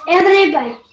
Entrei bem.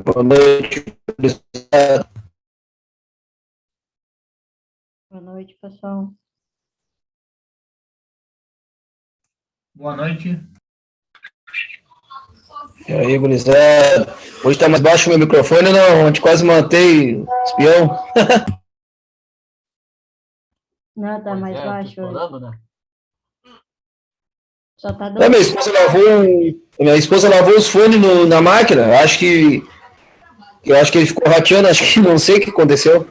Boa noite, pessoal. Boa noite, pessoal. Boa noite. E aí, gurizada? Hoje tá mais baixo o meu microfone, não? A gente quase mantei espião. Não, tá Pois mais é, eu tô baixo hoje. explorando, né? Só tá Não, dando. minha esposa lavou os fones na máquina. Eu acho que ele ficou rateando, acho que não sei o que aconteceu.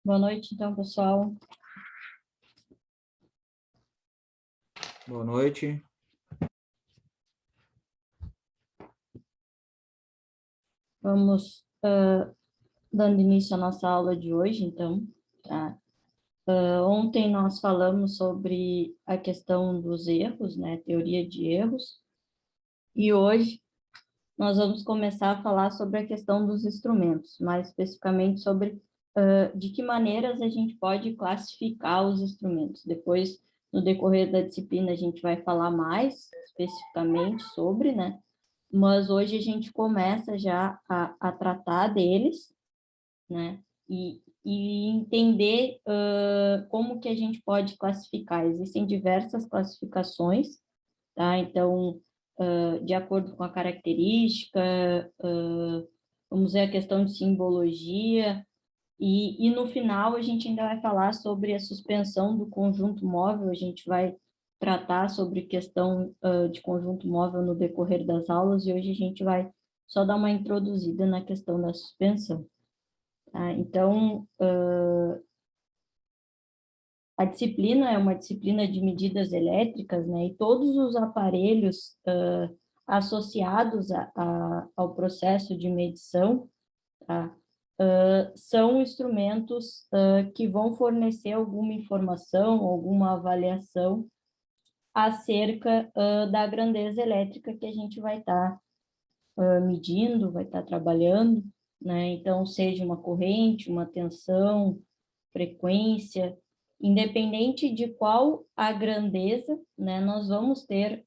Boa noite, então, pessoal. Boa noite. Vamos dando início à nossa aula de hoje, então. Tá? Ontem nós falamos sobre a questão dos erros, né? Teoria de erros. E hoje nós vamos começar a falar sobre a questão dos instrumentos, mais especificamente sobre de que maneiras a gente pode classificar os instrumentos. Depois, no decorrer da disciplina, a gente vai falar mais especificamente sobre, né? Mas hoje a gente começa já a tratar deles, né? E entender como que a gente pode classificar. Existem diversas classificações, tá? Então, de acordo com a característica, vamos ver a questão de simbologia, e no final a gente ainda vai falar sobre a suspensão do conjunto móvel, a gente vai tratar sobre questão de conjunto móvel no decorrer das aulas, e hoje a gente vai só dar uma introduzida na questão da suspensão. Tá? Então, a disciplina é uma disciplina de medidas elétricas, né? E todos os aparelhos associados ao processo de medição, tá? São instrumentos que vão fornecer alguma informação, alguma avaliação acerca da grandeza elétrica que a gente vai estar medindo, vai estar trabalhando, né? Então, seja uma corrente, uma tensão, frequência, independente de qual a grandeza, né? Nós vamos ter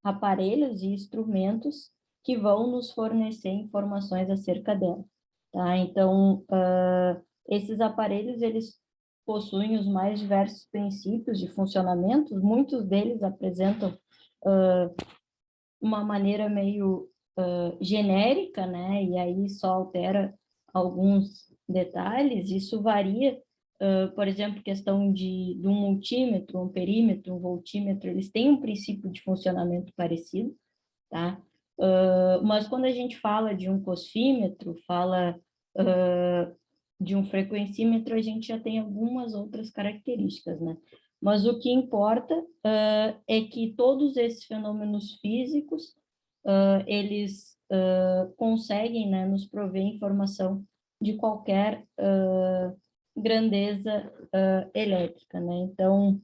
aparelhos e instrumentos que vão nos fornecer informações acerca dela, tá? Então, esses aparelhos, eles possuem os mais diversos princípios de funcionamento, muitos deles apresentam uma maneira meio genérica, né? E aí só altera alguns detalhes, isso varia, por exemplo, questão de um multímetro, um perímetro, um voltímetro, eles têm um princípio de funcionamento parecido, tá? Mas quando a gente fala de um cosfímetro, fala de um frequencímetro, a gente já tem algumas outras características, né? Mas o que importa é que todos esses fenômenos físicos, eles conseguem, né, nos prover informação de qualquer grandeza elétrica, né? Então,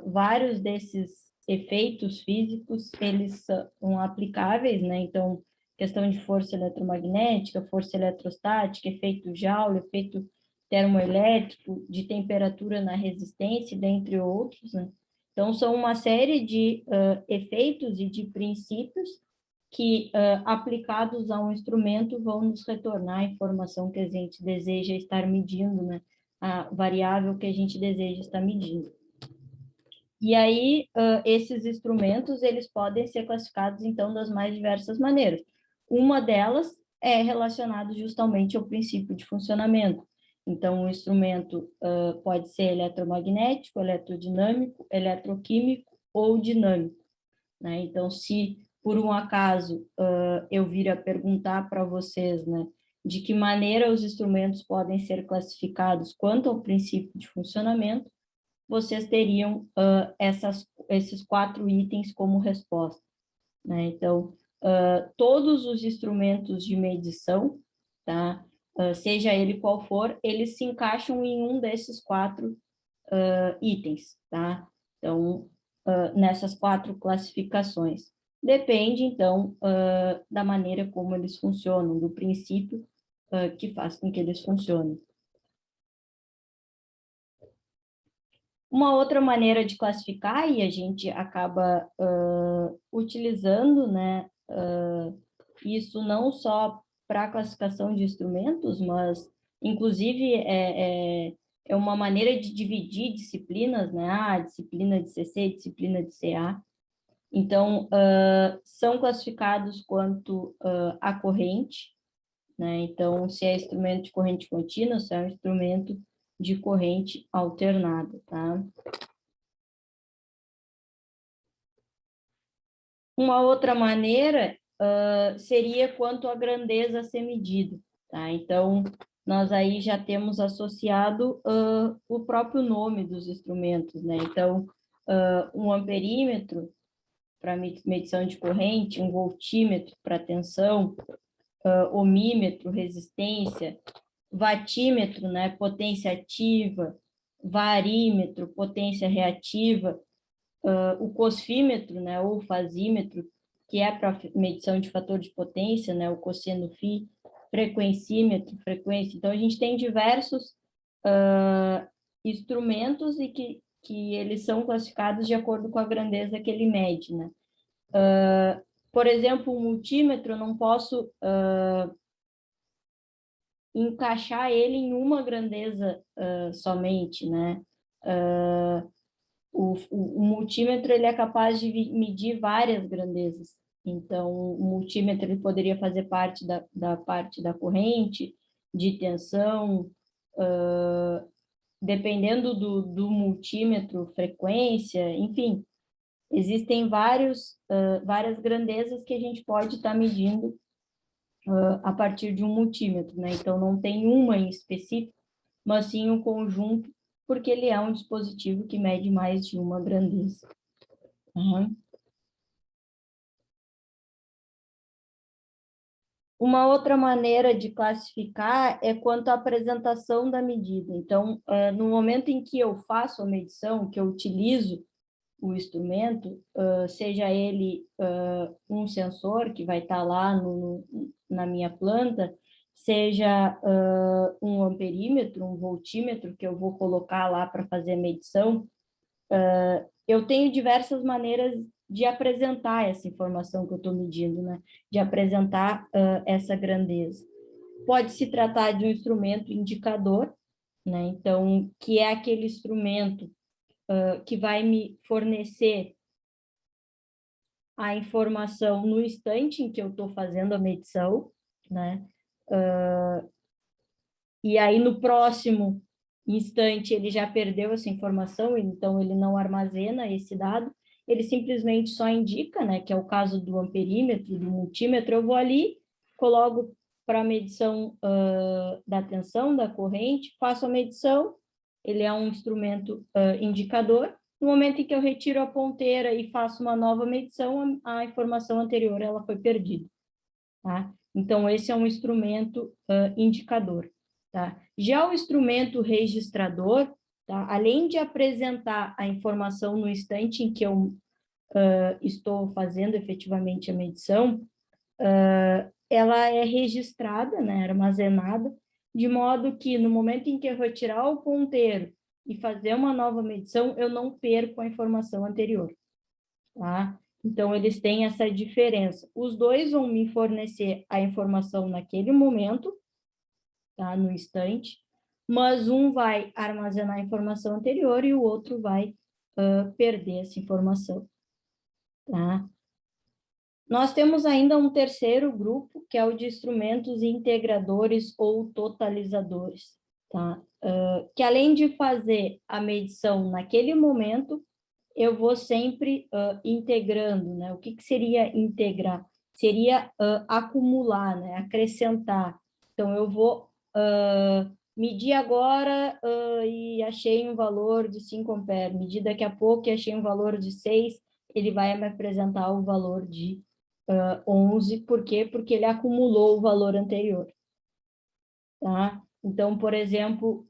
vários desses efeitos físicos, eles são aplicáveis, né? Então, questão de força eletromagnética, força eletrostática, efeito Joule, efeito termoelétrico, de temperatura na resistência, dentre outros, né? Então, são uma série de efeitos e de princípios que, aplicados a um instrumento, vão nos retornar a informação que a gente deseja estar medindo, né? A variável que a gente deseja estar medindo. E aí, esses instrumentos, eles podem ser classificados, então, das mais diversas maneiras. Uma delas é relacionada justamente ao princípio de funcionamento. Então, o instrumento pode ser eletromagnético, eletrodinâmico, eletroquímico ou dinâmico, né? Então, se por um acaso eu vir a perguntar para vocês, né, de que maneira os instrumentos podem ser classificados quanto ao princípio de funcionamento, vocês teriam esses 4 itens como resposta, né? Então, todos os instrumentos de medição, tá? Seja ele qual for, eles se encaixam em um desses 4 itens, tá? Então, nessas 4 classificações. Depende, então, da maneira como eles funcionam, do princípio que faz com que eles funcionem. Uma outra maneira de classificar, e a gente acaba utilizando, né, isso não só para a classificação de instrumentos, mas, inclusive, é uma maneira de dividir disciplinas, né, disciplina de CC, disciplina de CA. Então, são classificados quanto a corrente, né, então, se é instrumento de corrente contínua, se é um instrumento de corrente alternada, tá? Uma outra maneira seria quanto à grandeza a ser medida, tá? Então, nós aí já temos associado o próprio nome dos instrumentos, né? Então, um amperímetro para medição de corrente, um voltímetro para tensão, ohmímetro, resistência, watímetro, né, potência ativa, varímetro, potência reativa, o cosfímetro, né, ou fasímetro, que é para medição de fator de potência, né, o cosseno φ, frequencímetro, frequência. Então, a gente tem diversos instrumentos e que eles são classificados de acordo com a grandeza que ele mede, né. Por exemplo, o multímetro, eu não posso encaixar ele em uma grandeza somente, né? o multímetro ele é capaz de medir várias grandezas. Então, o multímetro ele poderia fazer parte da parte da corrente, de tensão, dependendo do multímetro, frequência, enfim, existem várias grandezas que a gente pode estar medindo a partir de um multímetro, né? Então, não tem uma em específico, mas sim um conjunto, porque ele é um dispositivo que mede mais de uma grandeza. Uhum. Uma outra maneira de classificar é quanto à apresentação da medida. Então, no momento em que eu faço a medição, que eu utilizo o instrumento, seja ele um sensor que vai estar lá na minha planta, seja um amperímetro, um voltímetro que eu vou colocar lá para fazer a medição, eu tenho diversas maneiras de apresentar essa informação que eu estou medindo, né? De apresentar essa grandeza. Pode se tratar de um instrumento indicador, né? Então, que é aquele instrumento que vai me fornecer a informação no instante em que eu estou fazendo a medição, né? E aí, no próximo instante, ele já perdeu essa informação, então ele não armazena esse dado, ele simplesmente só indica, né? Que é o caso do amperímetro, do multímetro, eu vou ali, coloco para a medição da tensão, da corrente, faço a medição, ele é um instrumento indicador. No momento em que eu retiro a ponteira e faço uma nova medição, a informação anterior ela foi perdida. Tá? Então, esse é um instrumento indicador. Tá? Já o instrumento registrador, tá? Além de apresentar a informação no instante em que eu estou fazendo efetivamente a medição, ela é registrada, né, armazenada, de modo que no momento em que eu retirar o ponteiro e fazer uma nova medição, eu não perco a informação anterior. Tá? Então, eles têm essa diferença. Os dois vão me fornecer a informação naquele momento, tá? No instante, mas um vai armazenar a informação anterior e o outro vai perder essa informação. Tá? Nós temos ainda um terceiro grupo, que é o de instrumentos integradores ou totalizadores, tá? Que além de fazer a medição naquele momento, eu vou sempre integrando, né? O que seria integrar? Seria acumular, né? Acrescentar. Então, eu vou medir agora e achei um valor de 5 amperes. Medir daqui a pouco e achei um valor de 6, ele vai me apresentar o valor de 11. Por quê? Porque ele acumulou o valor anterior. Tá? Então, por exemplo,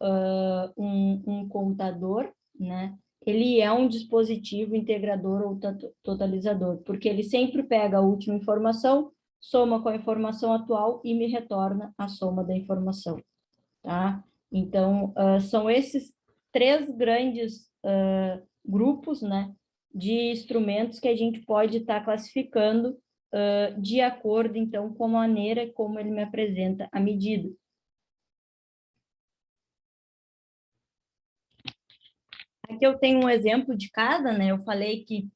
um contador, né? Ele é um dispositivo integrador ou totalizador, porque ele sempre pega a última informação, soma com a informação atual e me retorna a soma da informação. Tá? Então, são esses 3 grandes grupos, né, de instrumentos que a gente pode estar classificando de acordo, então, com a maneira como ele me apresenta a medida. Aqui eu tenho um exemplo de cada, né? Eu falei que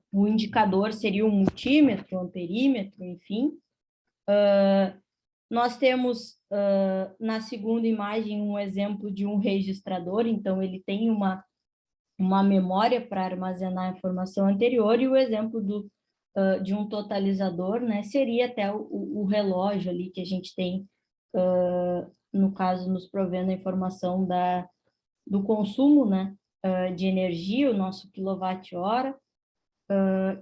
o indicador seria o multímetro, o amperímetro, enfim. Nós temos, na segunda imagem, um exemplo de um registrador, então ele tem uma memória para armazenar a informação anterior, e o exemplo de um totalizador, né? Seria até o relógio ali que a gente tem, no caso, nos provendo a informação do consumo, né? De energia, o nosso quilowatt-hora,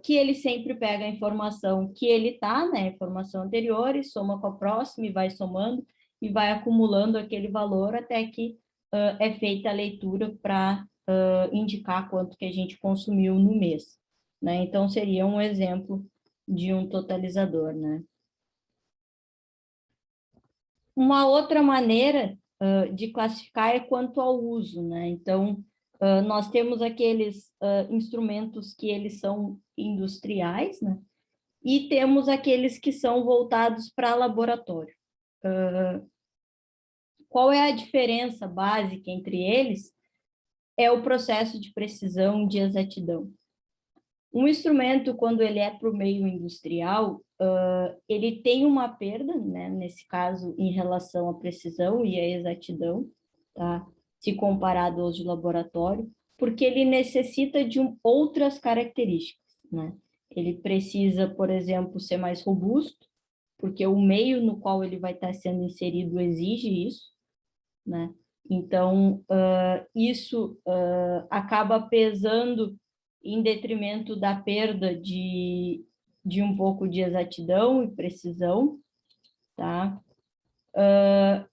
que ele sempre pega a informação que ele está, né, a informação anterior, e soma com a próxima, e vai somando, e vai acumulando aquele valor até que é feita a leitura para indicar quanto que a gente consumiu no mês. Né? Então, seria um exemplo de um totalizador. Né? Uma outra maneira de classificar é quanto ao uso. Né? Então, nós temos aqueles instrumentos que eles são industriais, né? E temos aqueles que são voltados para laboratório. Qual é a diferença básica entre eles? é o processo de precisão, de exatidão. Um instrumento, quando ele é para o meio industrial, ele tem uma perda, né, nesse caso, em relação à precisão e à exatidão, tá? Se comparado aos de laboratório, porque ele necessita de outras características, né? Ele precisa, por exemplo, ser mais robusto, porque o meio no qual ele vai estar sendo inserido exige isso, né? Então, isso acaba pesando em detrimento da perda de um pouco de exatidão e precisão, tá?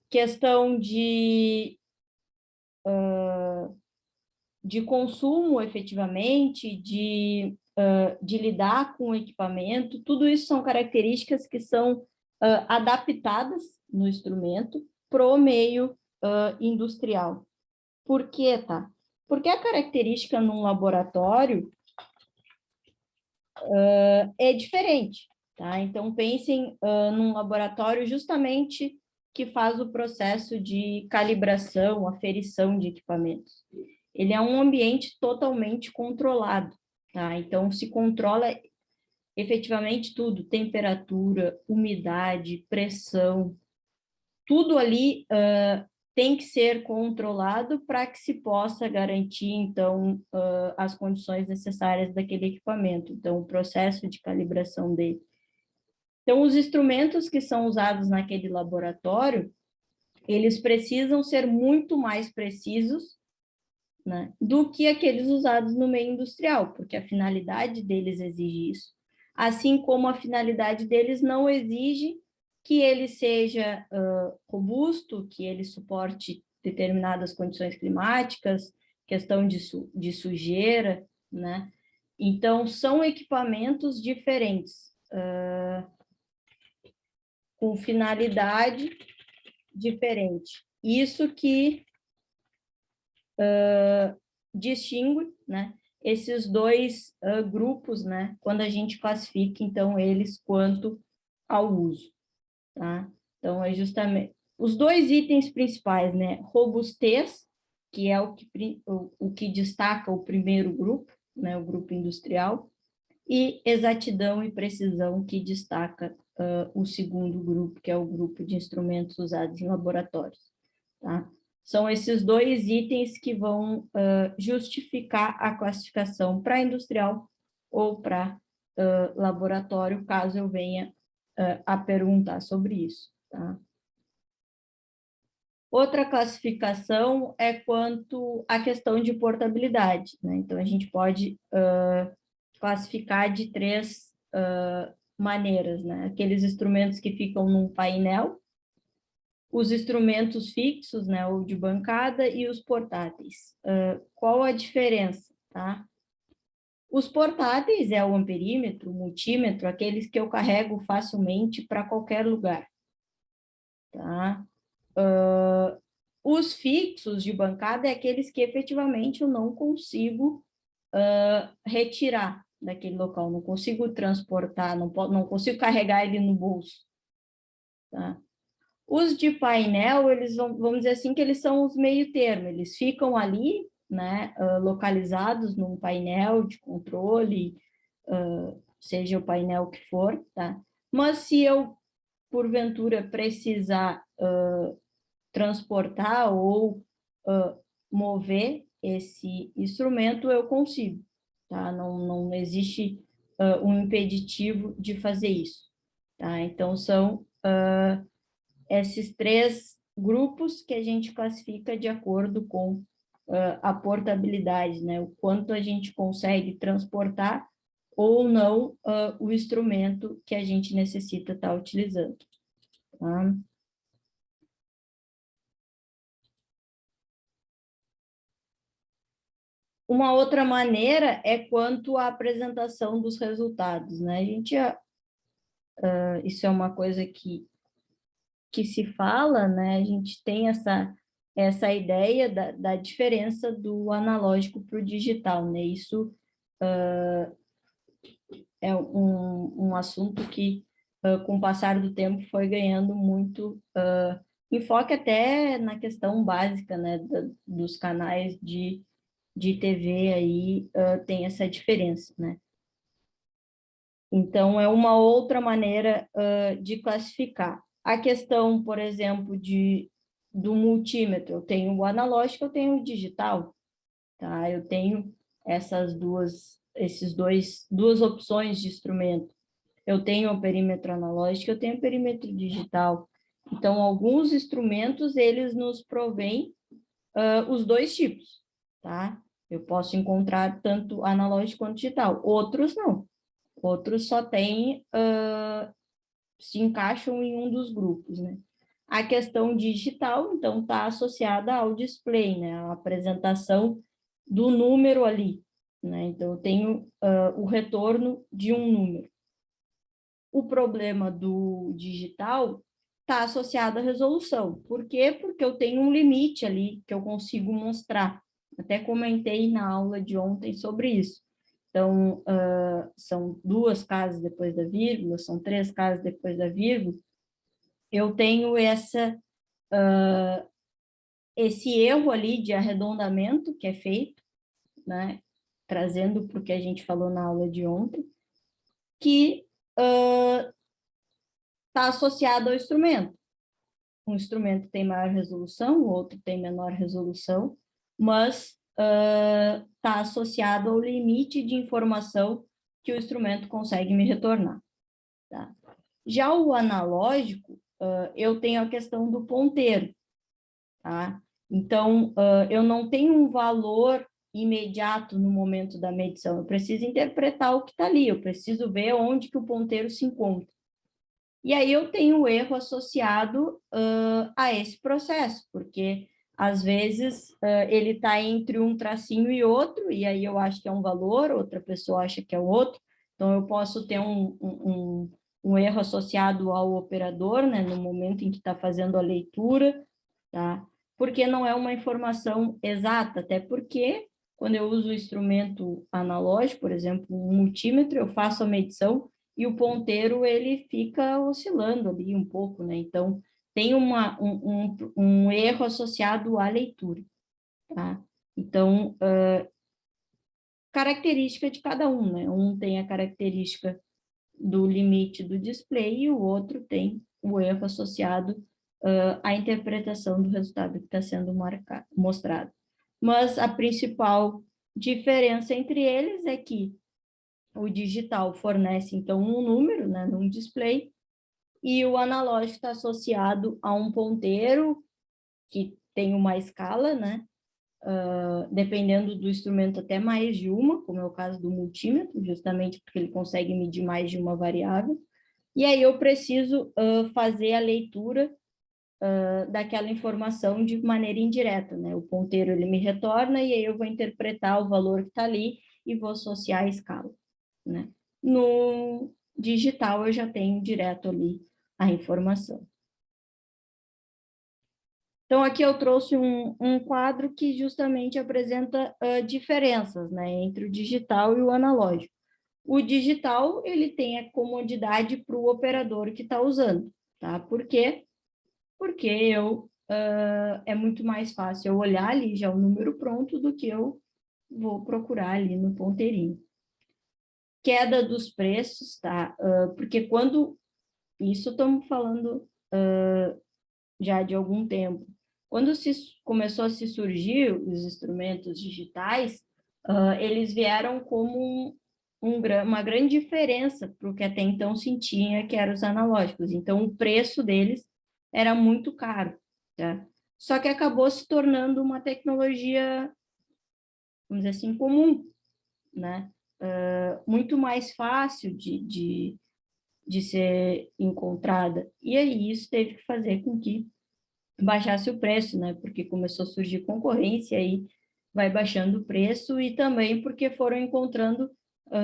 Questão de consumo, efetivamente, de lidar com o equipamento, tudo isso são características que são adaptadas no instrumento para o meio industrial. Por quê, tá? Porque a característica num laboratório é diferente, tá? Então, pensem num laboratório justamente que faz o processo de calibração, aferição de equipamentos. Ele é um ambiente totalmente controlado, tá? Então, se controla efetivamente tudo, temperatura, umidade, pressão, tudo ali tem que ser controlado para que se possa garantir, então, as condições necessárias daquele equipamento. Então, o processo de calibração dele. Então, os instrumentos que são usados naquele laboratório, eles precisam ser muito mais precisos, né, do que aqueles usados no meio industrial, porque a finalidade deles exige isso. Assim como a finalidade deles não exige que ele seja robusto, que ele suporte determinadas condições climáticas, questão de sujeira, né? Então, são equipamentos diferentes, com finalidade diferente. Isso que distingue, né, esses dois grupos, né, quando a gente classifica, então, eles quanto ao uso, tá? Então, é justamente os dois itens principais, né, robustez, que é o que destaca o primeiro grupo, né, o grupo industrial, e exatidão e precisão, que destaca o segundo grupo, que é o grupo de instrumentos usados em laboratórios, tá? São esses dois itens que vão justificar a classificação para industrial ou para laboratório, caso eu venha a perguntar sobre isso, tá? Outra classificação é quanto à questão de portabilidade, né? Então, a gente pode classificar de três maneiras, né? Aqueles instrumentos que ficam num painel, os instrumentos fixos, né, ou de bancada, e os portáteis. Qual a diferença, tá? Os portáteis é o amperímetro, o multímetro, aqueles que eu carrego facilmente para qualquer lugar, tá? Os fixos de bancada é aqueles que efetivamente eu não consigo retirar daquele local, não consigo transportar, não consigo carregar ele no bolso, tá? Os de painel, eles vamos dizer assim, que eles são os meio termo, eles ficam ali, né, localizados num painel de controle, seja o painel que for, tá? Mas se eu, porventura, precisar transportar ou mover esse instrumento, eu consigo, tá? Não existe um impeditivo de fazer isso, tá? Então, são esses três grupos que a gente classifica de acordo com a portabilidade, né? O quanto a gente consegue transportar ou não o instrumento que a gente necessita estar utilizando, tá? Uma outra maneira é quanto à apresentação dos resultados, né? A gente, isso é uma coisa que se fala, né? A gente tem essa ideia da diferença do analógico para o digital, né? Isso é um assunto que, com o passar do tempo, foi ganhando muito enfoque até na questão básica, né? Dos canais de de TV aí tem essa diferença, né? Então, é uma outra maneira de classificar. A questão, por exemplo, do multímetro, eu tenho o analógico, eu tenho o digital, tá? Eu tenho duas opções de instrumento. Eu tenho o perímetro analógico, eu tenho o perímetro digital. Então, alguns instrumentos, eles nos provêm os dois tipos, tá? Eu posso encontrar tanto analógico quanto digital. Outros não. Outros só têm, se encaixam em um dos grupos, né? A questão digital, então, está associada ao display, né? A apresentação do número ali, né? Então, eu tenho o retorno de um número. O problema do digital está associado à resolução. Por quê? Porque eu tenho um limite ali que eu consigo mostrar. Até comentei na aula de ontem sobre isso. Então, são 2 casas depois da vírgula, são 3 casas depois da vírgula. Eu tenho esse erro ali de arredondamento que é feito, né? Trazendo para o que a gente falou na aula de ontem, que está associado ao instrumento. Um instrumento tem maior resolução, o outro tem menor resolução, mas está associado ao limite de informação que o instrumento consegue me retornar. Tá? Já o analógico, eu tenho a questão do ponteiro. Tá? Então, eu não tenho um valor imediato no momento da medição, eu preciso interpretar o que está ali, eu preciso ver onde que o ponteiro se encontra. E aí eu tenho o erro associado a esse processo, porque às vezes ele está entre um tracinho e outro, e aí eu acho que é um valor, outra pessoa acha que é outro, então eu posso ter um erro associado ao operador, né, no momento em que está fazendo a leitura, tá? Porque não é uma informação exata, até porque quando eu uso o instrumento analógico, por exemplo, um multímetro, eu faço a medição e o ponteiro ele fica oscilando ali um pouco, né? Então, tem um erro associado à leitura, tá? Então, característica de cada um, né? Um tem a característica do limite do display e o outro tem o erro associado à interpretação do resultado que está sendo mostrado. Mas a principal diferença entre eles é que o digital fornece, então, um número, né, num display, e o analógico está associado a um ponteiro que tem uma escala, né, dependendo do instrumento até mais de uma, como é o caso do multímetro, justamente porque ele consegue medir mais de uma variável, e aí eu preciso fazer a leitura daquela informação de maneira indireta, né? O ponteiro ele me retorna e aí eu vou interpretar o valor que está ali e vou associar a escala, né? No digital eu já tenho direto ali a informação. Então aqui eu trouxe um quadro que justamente apresenta diferenças, né, entre o digital e o analógico. O digital ele tem a comodidade para o operador que está usando, tá? Por quê? Porque é muito mais fácil eu olhar ali já o número pronto do que eu vou procurar ali no ponteirinho. Queda dos preços, tá? Porque quando... Isso estamos falando já de algum tempo. Quando começou a se surgir os instrumentos digitais, eles vieram como uma grande diferença para o que até então se tinha, que eram os analógicos. Então, o preço deles era muito caro, tá? Só que acabou se tornando uma tecnologia, vamos dizer assim, comum, né? Muito mais fácil de ser encontrada. E aí isso teve que fazer com que baixasse o preço, né? Porque começou a surgir concorrência e vai baixando o preço e também porque foram encontrando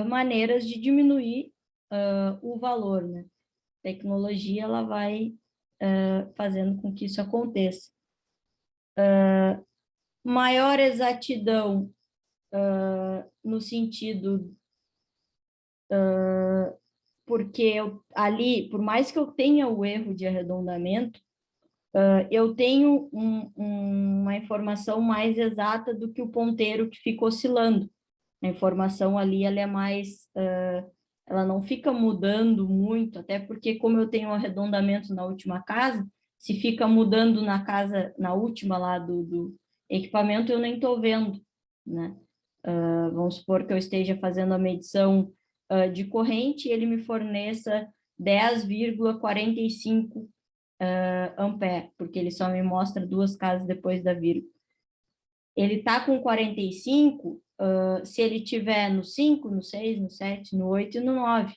maneiras de diminuir o valor, né? A tecnologia ela vai fazendo com que isso aconteça. Maior exatidão no sentido porque ali, por mais que eu tenha o erro de arredondamento, eu tenho uma informação mais exata do que o ponteiro que fica oscilando. A informação ali, ela é mais, ela não fica mudando muito, até porque como eu tenho um arredondamento na última casa, se fica mudando na casa, na última lá do equipamento, eu nem estou vendo, né? Vamos supor que eu esteja fazendo a medição de corrente e ele me forneça 10,45 ampere, porque ele só me mostra 2 casas depois da vírgula. Ele está com 45, se ele tiver no 5, no 6, no 7, no 8 e no 9.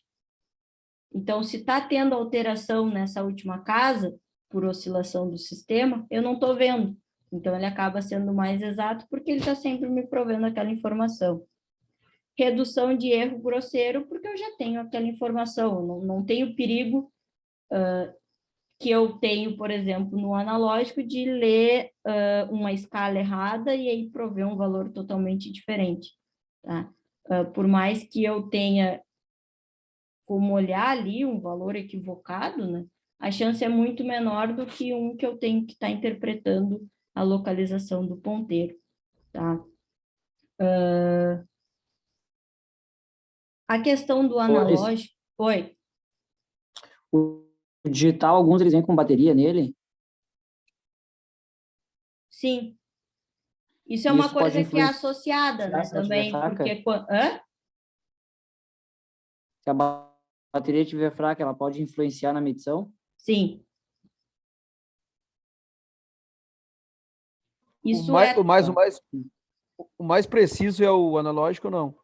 Então, se está tendo alteração nessa última casa, por oscilação do sistema, eu não estou vendo. Então, ele acaba sendo mais exato, porque ele está sempre me provendo aquela informação. Redução de erro grosseiro, porque eu já tenho aquela informação, eu não tenho perigo que eu tenho, por exemplo, no analógico, de ler uma escala errada e aí prover um valor totalmente diferente. Tá? Por mais que eu tenha como olhar ali um valor equivocado, né, a chance é muito menor do que um que eu tenho que estar interpretando a localização do ponteiro. Tá? A questão do analógico... Oi. O digital, alguns eles vêm com bateria nele? Sim. Isso é uma coisa que é associada, né, se ela tiver também, fraca? porque... Se a bateria estiver fraca, ela pode influenciar na medição? Sim. Isso o mais preciso é o analógico ou não?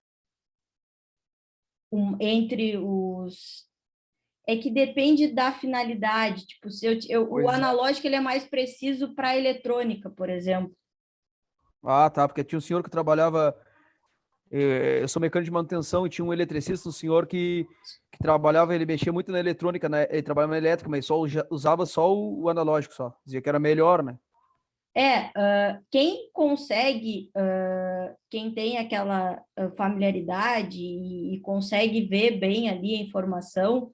Entre os... É que depende da finalidade. Tipo, o analógico ele é mais preciso para eletrônica, por exemplo. Ah, tá, porque tinha um senhor que trabalhava... Eu sou mecânico de manutenção e tinha um eletricista, um senhor que trabalhava, ele mexia muito na eletrônica, né? Ele trabalhava na elétrica, mas usava só o analógico só. Dizia que era melhor, né? Quem consegue, quem tem aquela familiaridade e consegue ver bem ali a informação,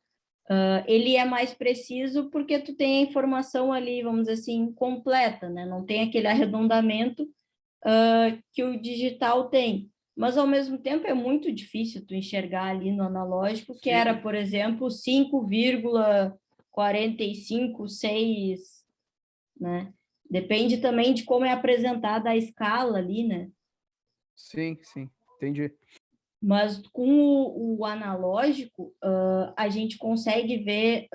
ele é mais preciso porque tu tem a informação ali, vamos dizer assim, completa, né? Não tem aquele arredondamento que o digital tem. Mas, ao mesmo tempo, é muito difícil tu enxergar ali no analógico, que era, por exemplo, 5,456, né? Depende também de como é apresentada a escala ali, né? Sim, entendi. Mas com o analógico, a gente consegue ver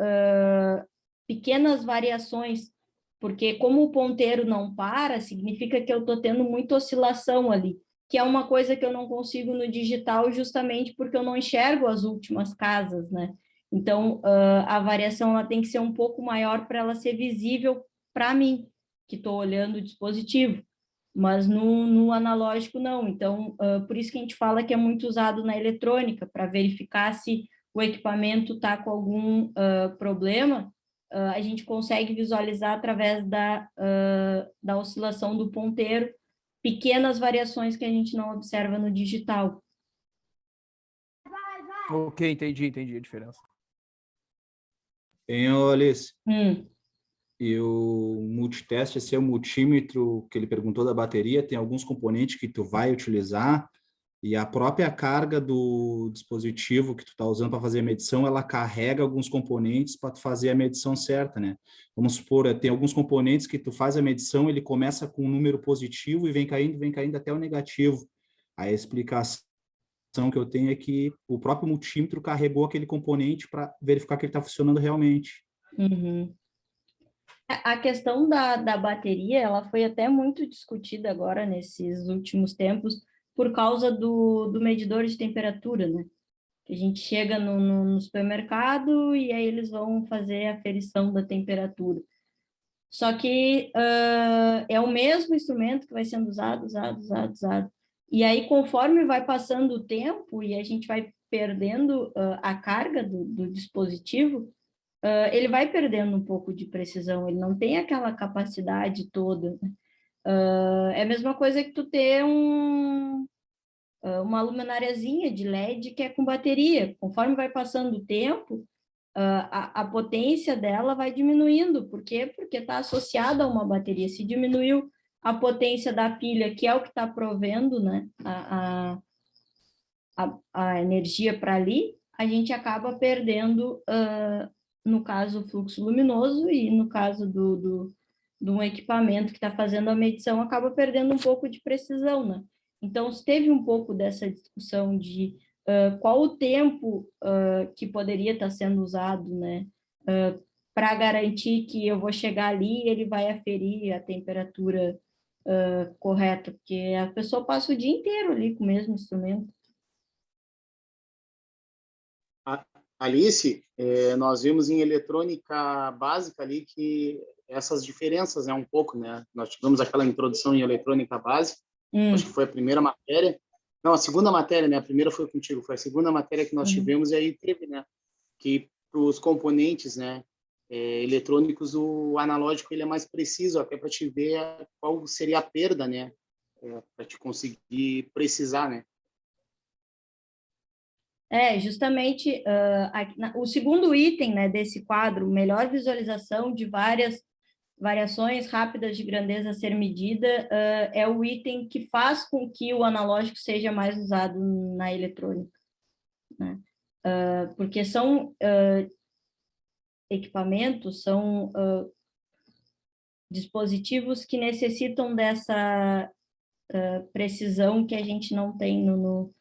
pequenas variações, porque como o ponteiro não para, significa que eu estou tendo muita oscilação ali, que é uma coisa que eu não consigo no digital justamente porque eu não enxergo as últimas casas, né? Então, a variação ela tem que ser um pouco maior para ela ser visível para mim, que estou olhando o dispositivo, mas no analógico não. Então, por isso que a gente fala que é muito usado na eletrônica, para verificar se o equipamento está com algum problema, a gente consegue visualizar através da oscilação do ponteiro pequenas variações que a gente não observa no digital. Ok, entendi a diferença. Hein, Alice? Hum. E o multiteste, esse é o multímetro que ele perguntou da bateria, tem alguns componentes que tu vai utilizar e a própria carga do dispositivo que tu está usando para fazer a medição, ela carrega alguns componentes para tu fazer a medição certa, né? Vamos supor, tem alguns componentes que tu faz a medição, ele começa com um número positivo e vem caindo até o negativo. A explicação que eu tenho é que o próprio multímetro carregou aquele componente para verificar que ele está funcionando realmente. Uhum. A questão da bateria, ela foi até muito discutida agora nesses últimos tempos por causa do medidor de temperatura, né? Que a gente chega no supermercado e aí eles vão fazer a aferição da temperatura. Só que é o mesmo instrumento que vai sendo usado. E aí, conforme vai passando o tempo e a gente vai perdendo a carga do dispositivo, ele vai perdendo um pouco de precisão, ele não tem aquela capacidade toda. É a mesma coisa que tu ter uma luminariazinha de LED que é com bateria. Conforme vai passando o tempo, a potência dela vai diminuindo. Por quê? Porque está associada a uma bateria. Se diminuiu a potência da pilha, que é o que está provendo, né, a energia para ali, a gente acaba perdendo, no caso, o fluxo luminoso, e no caso de um equipamento que está fazendo a medição, acaba perdendo um pouco de precisão, né? Então, teve um pouco dessa discussão de qual o tempo que poderia estar sendo usado, né, para garantir que eu vou chegar ali e ele vai aferir a temperatura correta, porque a pessoa passa o dia inteiro ali com o mesmo instrumento. Alice, nós vimos em eletrônica básica ali que essas diferenças, né, um pouco, né? Nós tivemos aquela introdução em eletrônica básica, acho que foi a primeira matéria. Não, a segunda matéria, né? A primeira foi contigo, foi a segunda matéria que nós tivemos, e aí teve, né, que para os componentes, né, eletrônicos, o analógico ele é mais preciso, até para te ver qual seria a perda, né, para te conseguir precisar, né? Justamente o segundo item, né, desse quadro, melhor visualização de várias variações rápidas de grandeza a ser medida, é o item que faz com que o analógico seja mais usado na eletrônica, né? Porque são equipamentos, são dispositivos que necessitam dessa precisão que a gente não tem no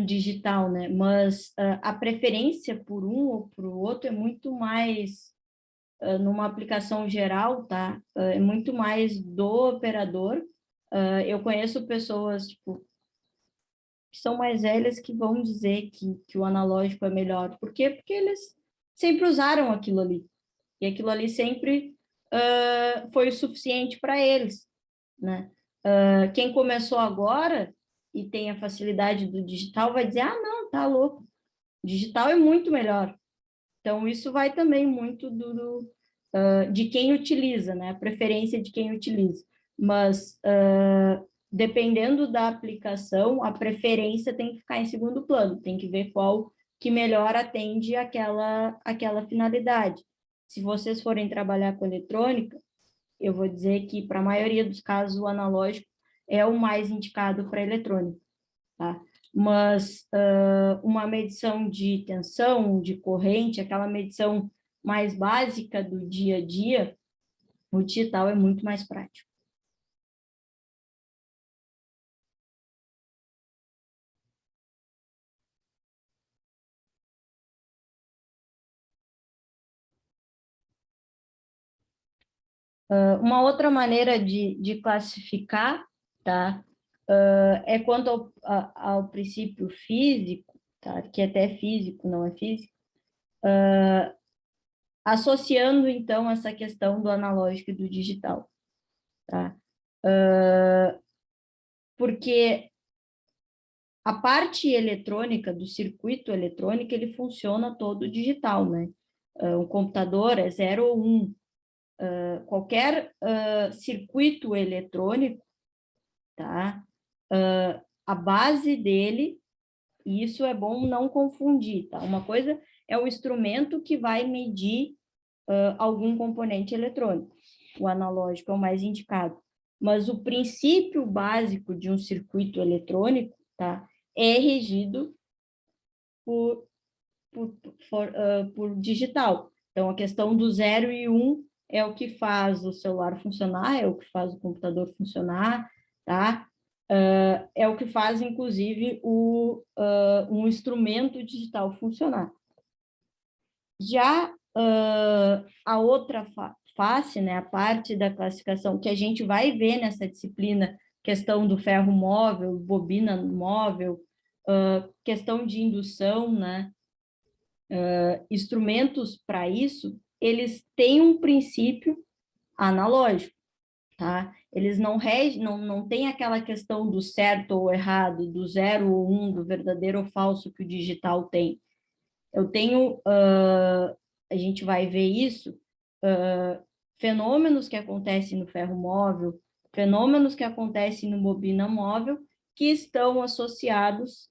digital, né? Mas a preferência por um ou por outro é muito mais, numa aplicação geral, tá? É muito mais do operador. Eu conheço pessoas, tipo, que são mais velhas que vão dizer que o analógico é melhor. Por quê? Porque eles sempre usaram aquilo ali. E aquilo ali sempre foi o suficiente para eles, né? Quem começou agora e tem a facilidade do digital vai dizer, não, tá louco, digital é muito melhor. Então, isso vai também muito de quem utiliza, né? A preferência de quem utiliza. Mas, dependendo da aplicação, a preferência tem que ficar em segundo plano, tem que ver qual que melhor atende aquela finalidade. Se vocês forem trabalhar com eletrônica, eu vou dizer que, para a maioria dos casos, o analógico é o mais indicado para eletrônica, tá? Mas uma medição de tensão, de corrente, aquela medição mais básica do dia a dia, o digital é muito mais prático. Uma outra maneira de classificar, tá? É quanto ao princípio físico, tá? Que até físico, não é físico, associando, então, essa questão do analógico e do digital, tá? Porque a parte eletrônica do circuito eletrônico, ele funciona todo digital, né? Um computador é 0 ou 1. Qualquer circuito eletrônico, tá? A base dele, e isso é bom não confundir, tá? Uma coisa é o instrumento que vai medir algum componente eletrônico. O analógico é o mais indicado. Mas o princípio básico de um circuito eletrônico, tá, é regido por digital. Então, a questão do 0 e 1 é o que faz o celular funcionar, é o que faz o computador funcionar, tá? É o que faz, inclusive, um instrumento digital funcionar. Já a outra face, né, a parte da classificação que a gente vai ver nessa disciplina, questão do ferro móvel, bobina móvel, questão de indução, né, instrumentos para isso, eles têm um princípio analógico, tá? Eles não têm aquela questão do certo ou errado, do 0 ou 1, do verdadeiro ou falso que o digital tem. Eu tenho, a gente vai ver isso, fenômenos que acontecem no ferro móvel, fenômenos que acontecem no bobina móvel, que estão associados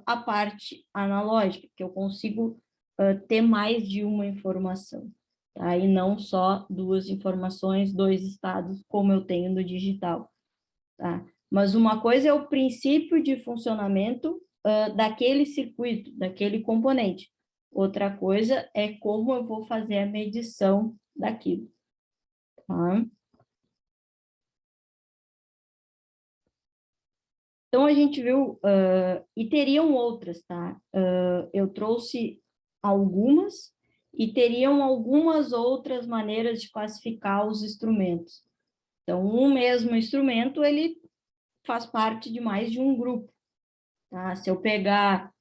à parte analógica, que eu consigo ter mais de uma informação, tá? E não só 2 informações, 2 estados, como eu tenho no digital, tá? Mas uma coisa é o princípio de funcionamento daquele circuito, daquele componente. Outra coisa é como eu vou fazer a medição daquilo, tá? Então, a gente viu, e teriam outras, tá? Eu trouxe algumas, e teriam algumas outras maneiras de classificar os instrumentos. Então, um mesmo instrumento, ele faz parte de mais de um grupo, tá? Se eu pegar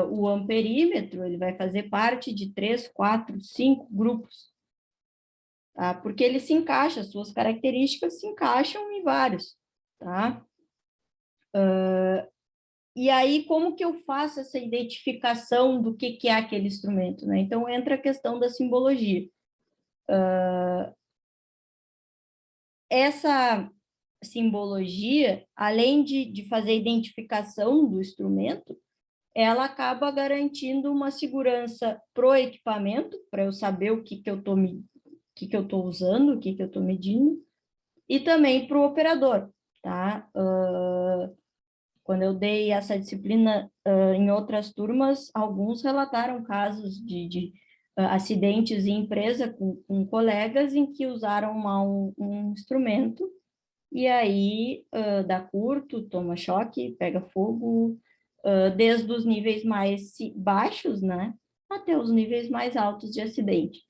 o amperímetro, ele vai fazer parte de 3, 4, 5 grupos, tá? Porque ele se encaixa, as suas características se encaixam em vários, tá? E aí, como que eu faço essa identificação do que é aquele instrumento, né? Então, entra a questão da simbologia. Essa simbologia, além de fazer a identificação do instrumento, ela acaba garantindo uma segurança pro equipamento, para eu saber o que eu estou usando, o que eu estou medindo, e também para o operador, tá? Quando eu dei essa disciplina em outras turmas, alguns relataram casos de acidentes em empresa com colegas em que usaram mal um instrumento e aí dá curto, toma choque, pega fogo, desde os níveis mais baixos, né, até os níveis mais altos de acidente.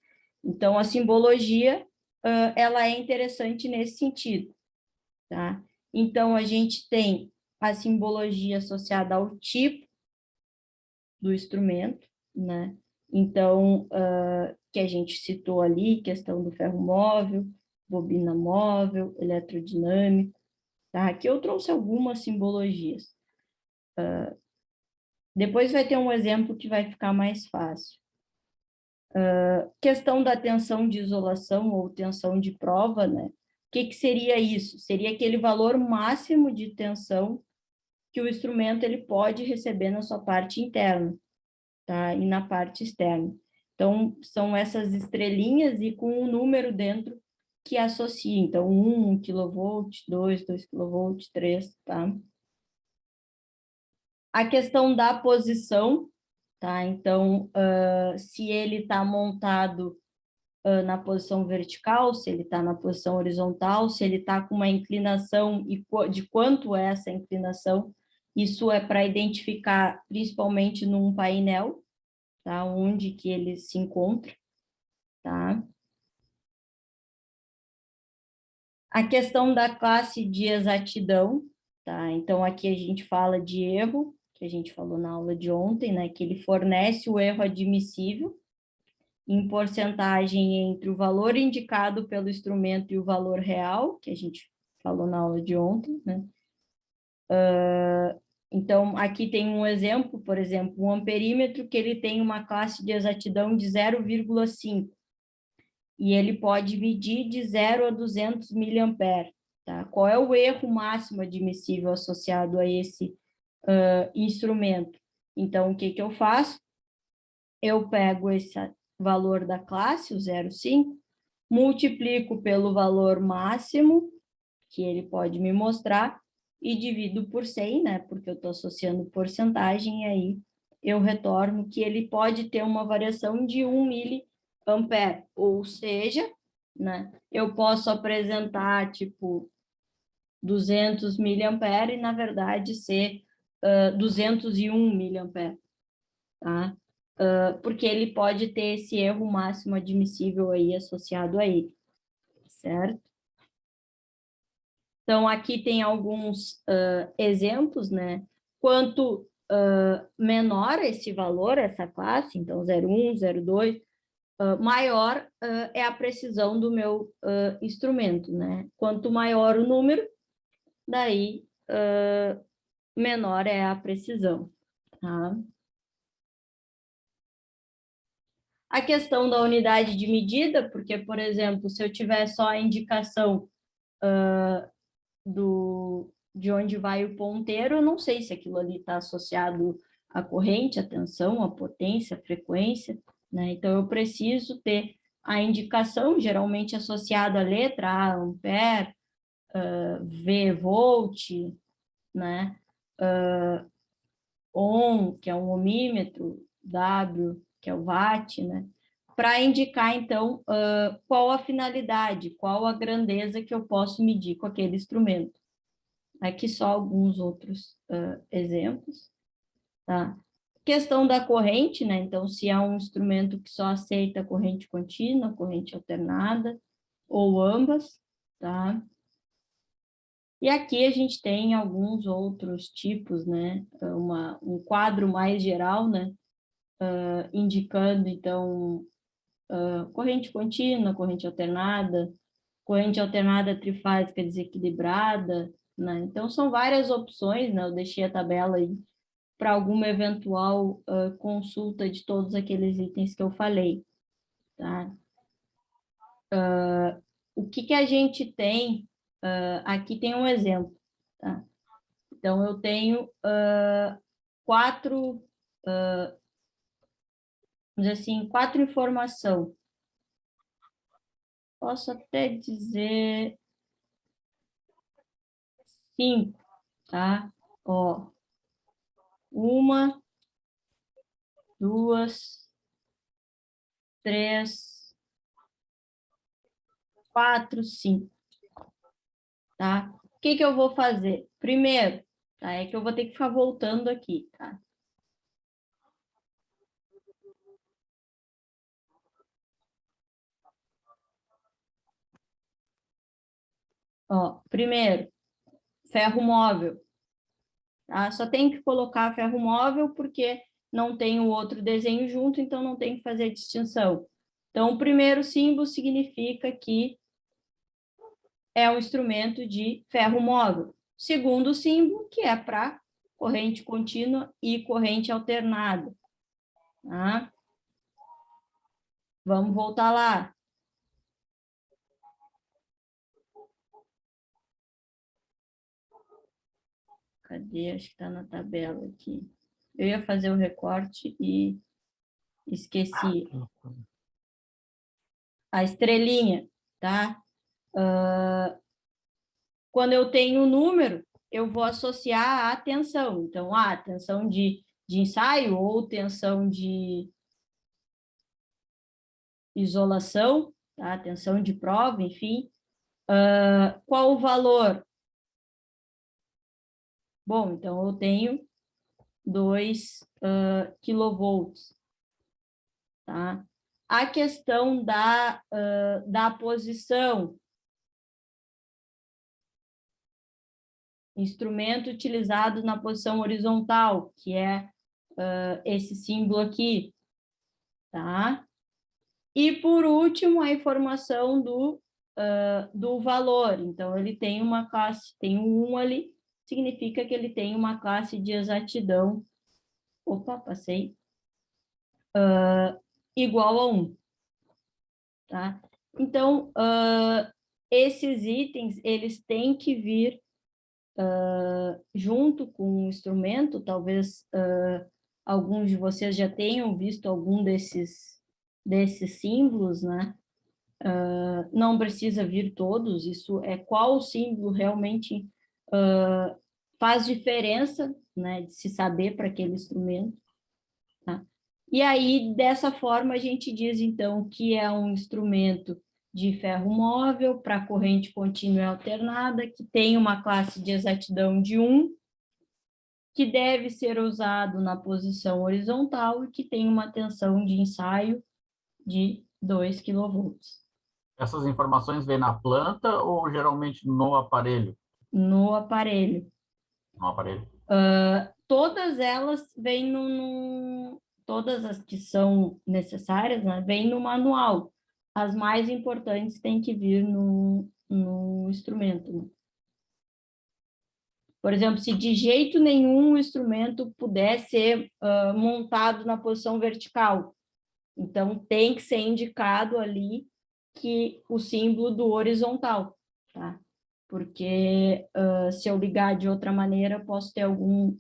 Então, a simbologia, ela é interessante nesse sentido, tá? Então, a gente tem a simbologia associada ao tipo do instrumento, né? Então, que a gente citou ali, questão do ferro móvel, bobina móvel, eletrodinâmico, tá? Aqui eu trouxe algumas simbologias. Depois vai ter um exemplo que vai ficar mais fácil. Questão da tensão de isolação ou tensão de prova, né? O que seria isso? Seria aquele valor máximo de tensão que o instrumento ele pode receber na sua parte interna, tá? E na parte externa. Então, são essas estrelinhas e com um número dentro que associa. Então, 1 kV, 2 kV, 3, tá? A questão da posição, tá? Então, se ele está montado na posição vertical, se ele está na posição horizontal, se ele está com uma inclinação e de quanto é essa inclinação, isso é para identificar principalmente num painel, tá? Onde que ele se encontra, tá? A questão da classe de exatidão, tá? Então, aqui a gente fala de erro, que a gente falou na aula de ontem, né? Que ele fornece o erro admissível em porcentagem entre o valor indicado pelo instrumento e o valor real, que a gente falou na aula de ontem, né? Então, aqui tem um exemplo, por exemplo, um amperímetro que ele tem uma classe de exatidão de 0,5 e ele pode medir de 0 a 200 miliamperes, tá? Qual é o erro máximo admissível associado a esse instrumento? Então, o que eu faço? Eu pego esse valor da classe, o 0,5, multiplico pelo valor máximo que ele pode me mostrar e divido por 100, né? Porque eu estou associando porcentagem e aí eu retorno que ele pode ter uma variação de 1 miliampere, ou seja, né? Eu posso apresentar, tipo, 200 miliampere e, na verdade, ser 201 miliampere, tá? Porque ele pode ter esse erro máximo admissível aí associado a ele, certo? Então, aqui tem alguns exemplos, né? Quanto menor esse valor, essa classe, então 0,1, 0,2, maior é a precisão do meu instrumento, né? Quanto maior o número, daí menor é a precisão, tá? A questão da unidade de medida, porque, por exemplo, se eu tiver só a indicação de onde vai o ponteiro, eu não sei se aquilo ali está associado à corrente, à tensão, à potência, à frequência, né? Então, eu preciso ter a indicação, geralmente associada à letra A, ampere, V, volt, né? Ohm, que é um ohmímetro, W, que é o watt, né? Para indicar, então, qual a finalidade, qual a grandeza que eu posso medir com aquele instrumento. Aqui só alguns outros exemplos, tá? Questão da corrente, né? Então, se é um instrumento que só aceita corrente contínua, corrente alternada, ou ambas, tá? E aqui a gente tem alguns outros tipos, né? Um quadro mais geral, né? Indicando, então, corrente contínua, corrente alternada trifásica desequilibrada, né? Então, são várias opções, né? Eu deixei a tabela aí para alguma eventual consulta de todos aqueles itens que eu falei, tá? O que a gente tem, aqui tem um exemplo, tá? Então, eu tenho quatro, vamos dizer assim, quatro informações. Posso até dizer 5, tá? Ó, 1, 2, 3, 4, 5, tá? O que eu vou fazer? Primeiro, tá? É que eu vou ter que ficar voltando aqui, tá? Ó, primeiro, ferro móvel, tá? Só tenho que colocar ferro móvel porque não tem o outro desenho junto, então não tem que fazer distinção. Então, o primeiro símbolo significa que é um instrumento de ferro móvel. Segundo símbolo, que é para corrente contínua e corrente alternada, tá? Vamos voltar lá. Cadê? Acho que está na tabela aqui. Eu ia fazer o recorte e esqueci. A estrelinha, tá? Quando eu tenho um número, eu vou associar a tensão. Então, tensão de ensaio ou tensão de isolação, tá? Tensão de prova, enfim. Qual o valor? Bom, então eu tenho 2 quilovolts, tá? A questão da posição, instrumento utilizado na posição horizontal, que é esse símbolo aqui, tá? E, por último, a informação do valor. Então, ele tem uma classe, tem um 1 ali, significa que ele tem uma classe de exatidão, passei, igual a 1. Tá? Então, esses itens, eles têm que vir junto com o instrumento, talvez alguns de vocês já tenham visto algum desses símbolos, né? Não precisa vir todos, isso é qual símbolo realmente faz diferença, né, de se saber para aquele instrumento. Tá? E aí, dessa forma, a gente diz, então, que é um instrumento de ferro móvel para corrente contínua e alternada, que tem uma classe de exatidão de 1, que deve ser usado na posição horizontal e que tem uma tensão de ensaio de 2 kV. Essas informações vêm na planta ou geralmente no aparelho? No aparelho. No aparelho. Todas elas vêm todas as que são necessárias, né, vêm no manual. As mais importantes têm que vir no instrumento. Né? Por exemplo, se de jeito nenhum o instrumento puder ser montado na posição vertical, então tem que ser indicado ali que o símbolo do horizontal, tá? Porque se eu ligar de outra maneira, eu posso ter algum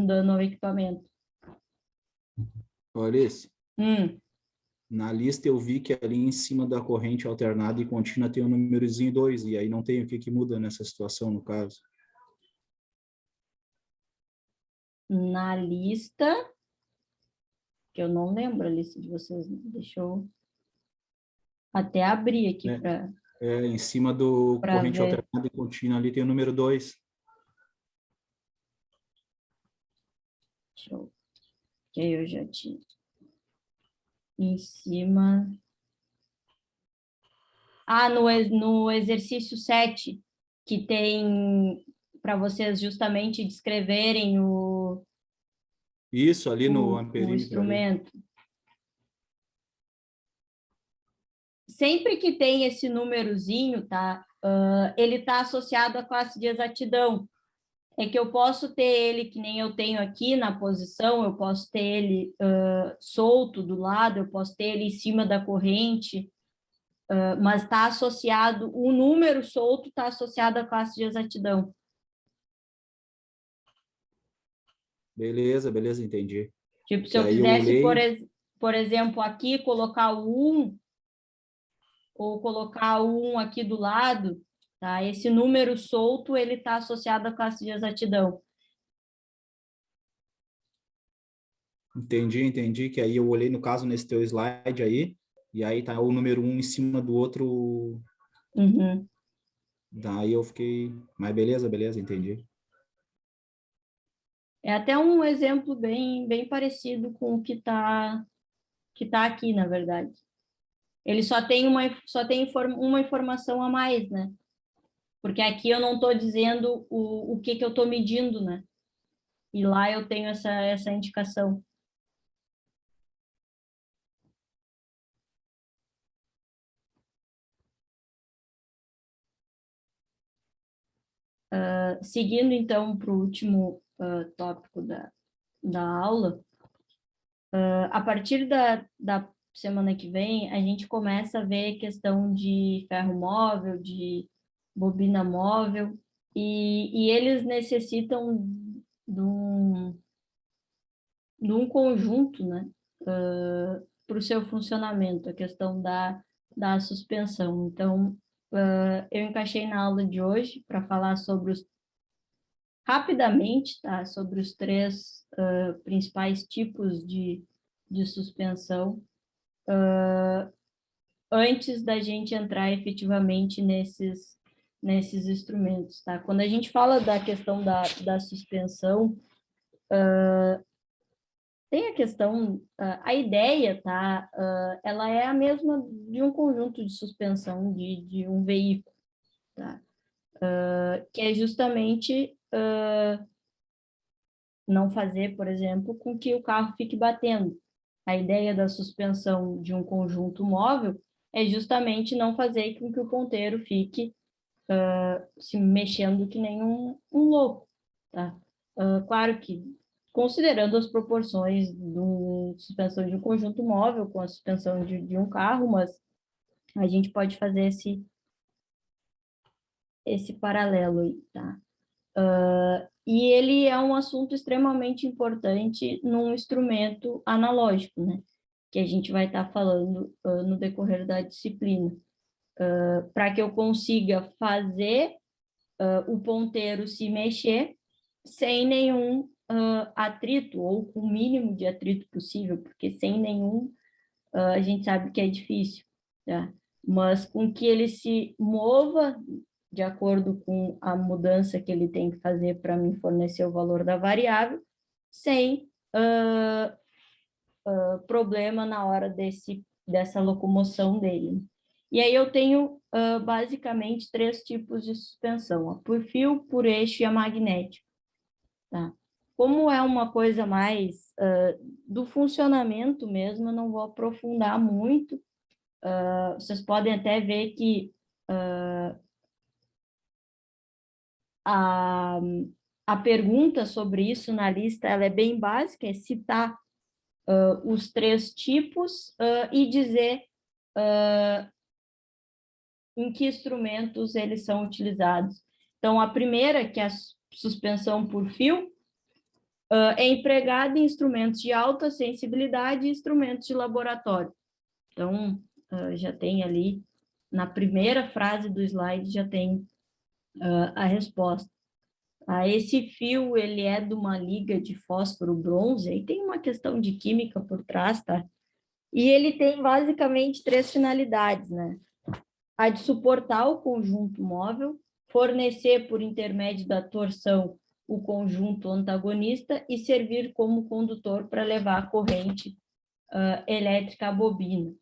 dano ao equipamento. Clarice, Na lista eu vi que ali em cima da corrente alternada e contínua tem o númerozinho 2, e aí não tem o que muda nessa situação, no caso. Na lista, que eu não lembro a lista de vocês, deixa eu até abrir aqui É. para Em cima do corrente ver. alternada e contínua ali tem o número 2. Deixa eu, que aí eu já tinha. Em cima. Ah, no exercício 7, que tem para vocês justamente descreverem o Isso, ali no o amperímetro. instrumento. Sempre que tem esse númerozinho, tá? Ele está associado à classe de exatidão. É que eu posso ter ele, que nem eu tenho aqui na posição, eu posso ter ele solto do lado, eu posso ter ele em cima da corrente, mas está associado, o número solto está associado à classe de exatidão. Beleza, entendi. Tipo, se E eu aí eu quisesse, olhei... por exemplo, aqui colocar o 1, ou colocar o 1 aqui do lado, tá? Esse número solto, ele está associado à classe de exatidão. Entendi, que aí eu olhei, no caso, nesse teu slide aí, e aí tá o número 1 em cima do outro. Uhum. Daí eu fiquei... Mas beleza, entendi. É até um exemplo bem parecido com o que tá aqui, na verdade. Ele só tem uma informação a mais, né? Porque aqui eu não estou dizendo o que eu estou medindo, né? E lá eu tenho essa indicação. Seguindo, então, para o último tópico da aula, a partir da semana que vem, a gente começa a ver questão de ferro móvel, de bobina móvel, e eles necessitam de um conjunto, né, para o seu funcionamento, a questão da suspensão. Então, eu encaixei na aula de hoje para falar rapidamente, tá, sobre os 3 principais tipos de suspensão, antes da gente entrar efetivamente nesses instrumentos, tá? Quando a gente fala da questão da suspensão, tem a questão, a ideia, tá? Ela é a mesma de um conjunto de suspensão de um veículo, tá? Que é justamente não fazer, por exemplo, com que o carro fique batendo. A ideia da suspensão de um conjunto móvel é justamente não fazer com que o ponteiro fique se mexendo que nem um louco, tá? Claro que, considerando as proporções da suspensão de um conjunto móvel com a suspensão de um carro, mas a gente pode fazer esse paralelo aí, tá? E ele é um assunto extremamente importante num instrumento analógico, né? Que a gente vai estar falando no decorrer da disciplina. Para que eu consiga fazer o ponteiro se mexer sem nenhum atrito, ou com o mínimo de atrito possível, porque sem nenhum a gente sabe que é difícil, tá? Mas com que ele se mova de acordo com a mudança que ele tem que fazer para me fornecer o valor da variável, sem problema na hora dessa locomoção dele. E aí eu tenho basicamente 3 tipos de suspensão, a por fio, por eixo e a magnética. Tá? Como é uma coisa mais do funcionamento mesmo, eu não vou aprofundar muito. Vocês podem até ver que a pergunta sobre isso na lista ela é bem básica, é citar os 3 tipos e dizer em que instrumentos eles são utilizados. Então, a primeira, que é a suspensão por fio, é empregada em instrumentos de alta sensibilidade e instrumentos de laboratório. Então, já tem ali, na primeira frase do slide, já tem a resposta. Esse fio, ele é de uma liga de fósforo bronze, aí tem uma questão de química por trás, tá? E ele tem basicamente 3 finalidades, né? A de suportar o conjunto móvel, fornecer por intermédio da torção o conjunto antagonista e servir como condutor para levar a corrente elétrica à bobina,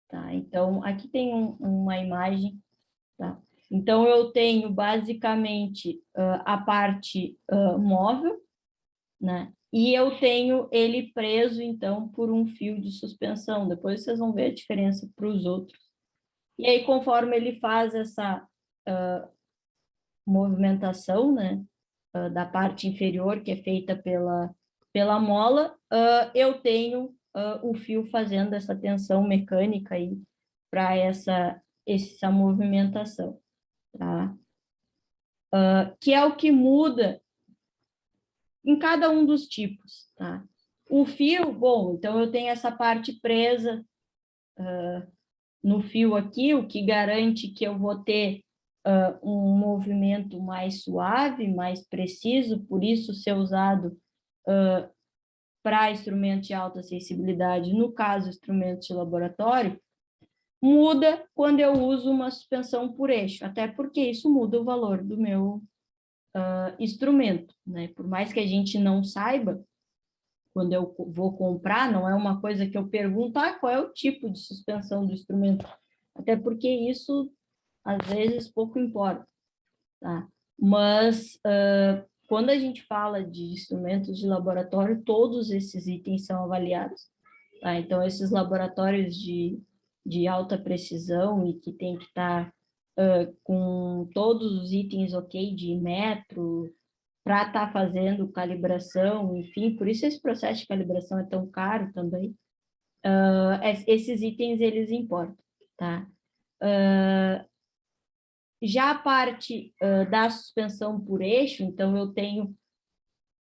tá? Então, aqui tem uma imagem, tá? Então, eu tenho basicamente a parte móvel, né? E eu tenho ele preso, então, por um fio de suspensão. Depois vocês vão ver a diferença para os outros. E aí, conforme ele faz essa movimentação, né, da parte inferior, que é feita pela mola, eu tenho o fio fazendo essa tensão mecânica aí para essa movimentação, tá? Que é o que muda em cada um dos tipos, tá? O fio, bom, então eu tenho essa parte presa no fio aqui, o que garante que eu vou ter um movimento mais suave, mais preciso, por isso ser usado para instrumentos de alta sensibilidade, no caso, instrumentos de laboratório, muda quando eu uso uma suspensão por eixo, até porque isso muda o valor do meu instrumento, né? Por mais que a gente não saiba, quando eu vou comprar, não é uma coisa que eu pergunto, qual é o tipo de suspensão do instrumento, até porque isso, às vezes, pouco importa, tá? Mas, quando a gente fala de instrumentos de laboratório, todos esses itens são avaliados, tá? Então, esses laboratórios de alta precisão e que tem que estar com todos os itens ok de metro, para estar fazendo calibração, enfim, por isso esse processo de calibração é tão caro também. Esses itens, eles importam, tá? Já a parte da suspensão por eixo, então eu tenho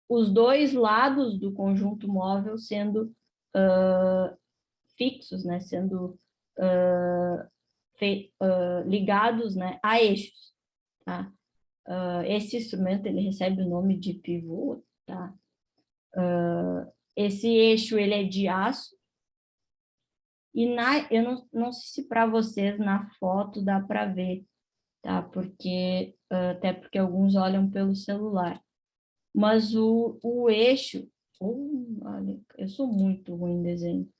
os 2 lados do conjunto móvel sendo fixos, né? Sendo ligados, né, a eixos, tá? Esse instrumento, ele recebe o nome de pivô, tá? Esse eixo, ele é de aço, e eu não sei se para vocês na foto dá para ver, tá? Porque, até porque alguns olham pelo celular. Mas o eixo, olha, eu sou muito ruim em desenho.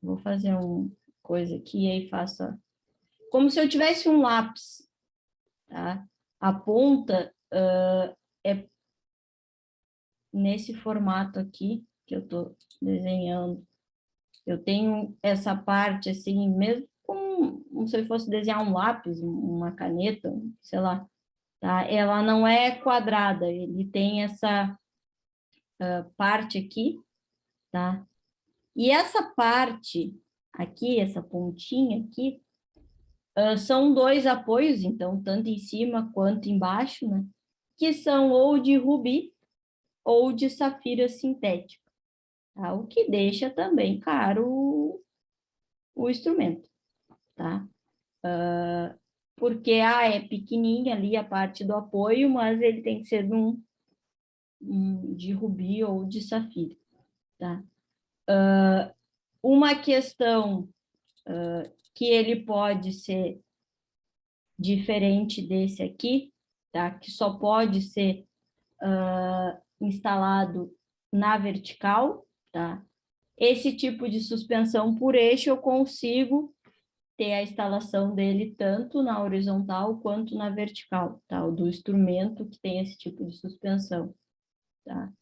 Vou fazer uma coisa aqui e aí faça como se eu tivesse um lápis, tá? A ponta é nesse formato aqui que eu estou desenhando. Eu tenho essa parte assim, mesmo como se eu fosse desenhar um lápis, uma caneta, sei lá, tá? Ela não é quadrada, ele tem essa parte aqui, tá? E essa parte aqui, essa pontinha aqui, são 2 apoios, então, tanto em cima quanto embaixo, né? Que são ou de rubi ou de safira sintética, tá? O que deixa também caro o instrumento, tá? Porque é pequenininha ali a parte do apoio, mas ele tem que ser de rubi ou de safira, tá? Uma questão que ele pode ser diferente desse aqui, tá? Que só pode ser instalado na vertical, tá? Esse tipo de suspensão por eixo eu consigo ter a instalação dele tanto na horizontal quanto na vertical, tá? O do instrumento que tem esse tipo de suspensão, tá?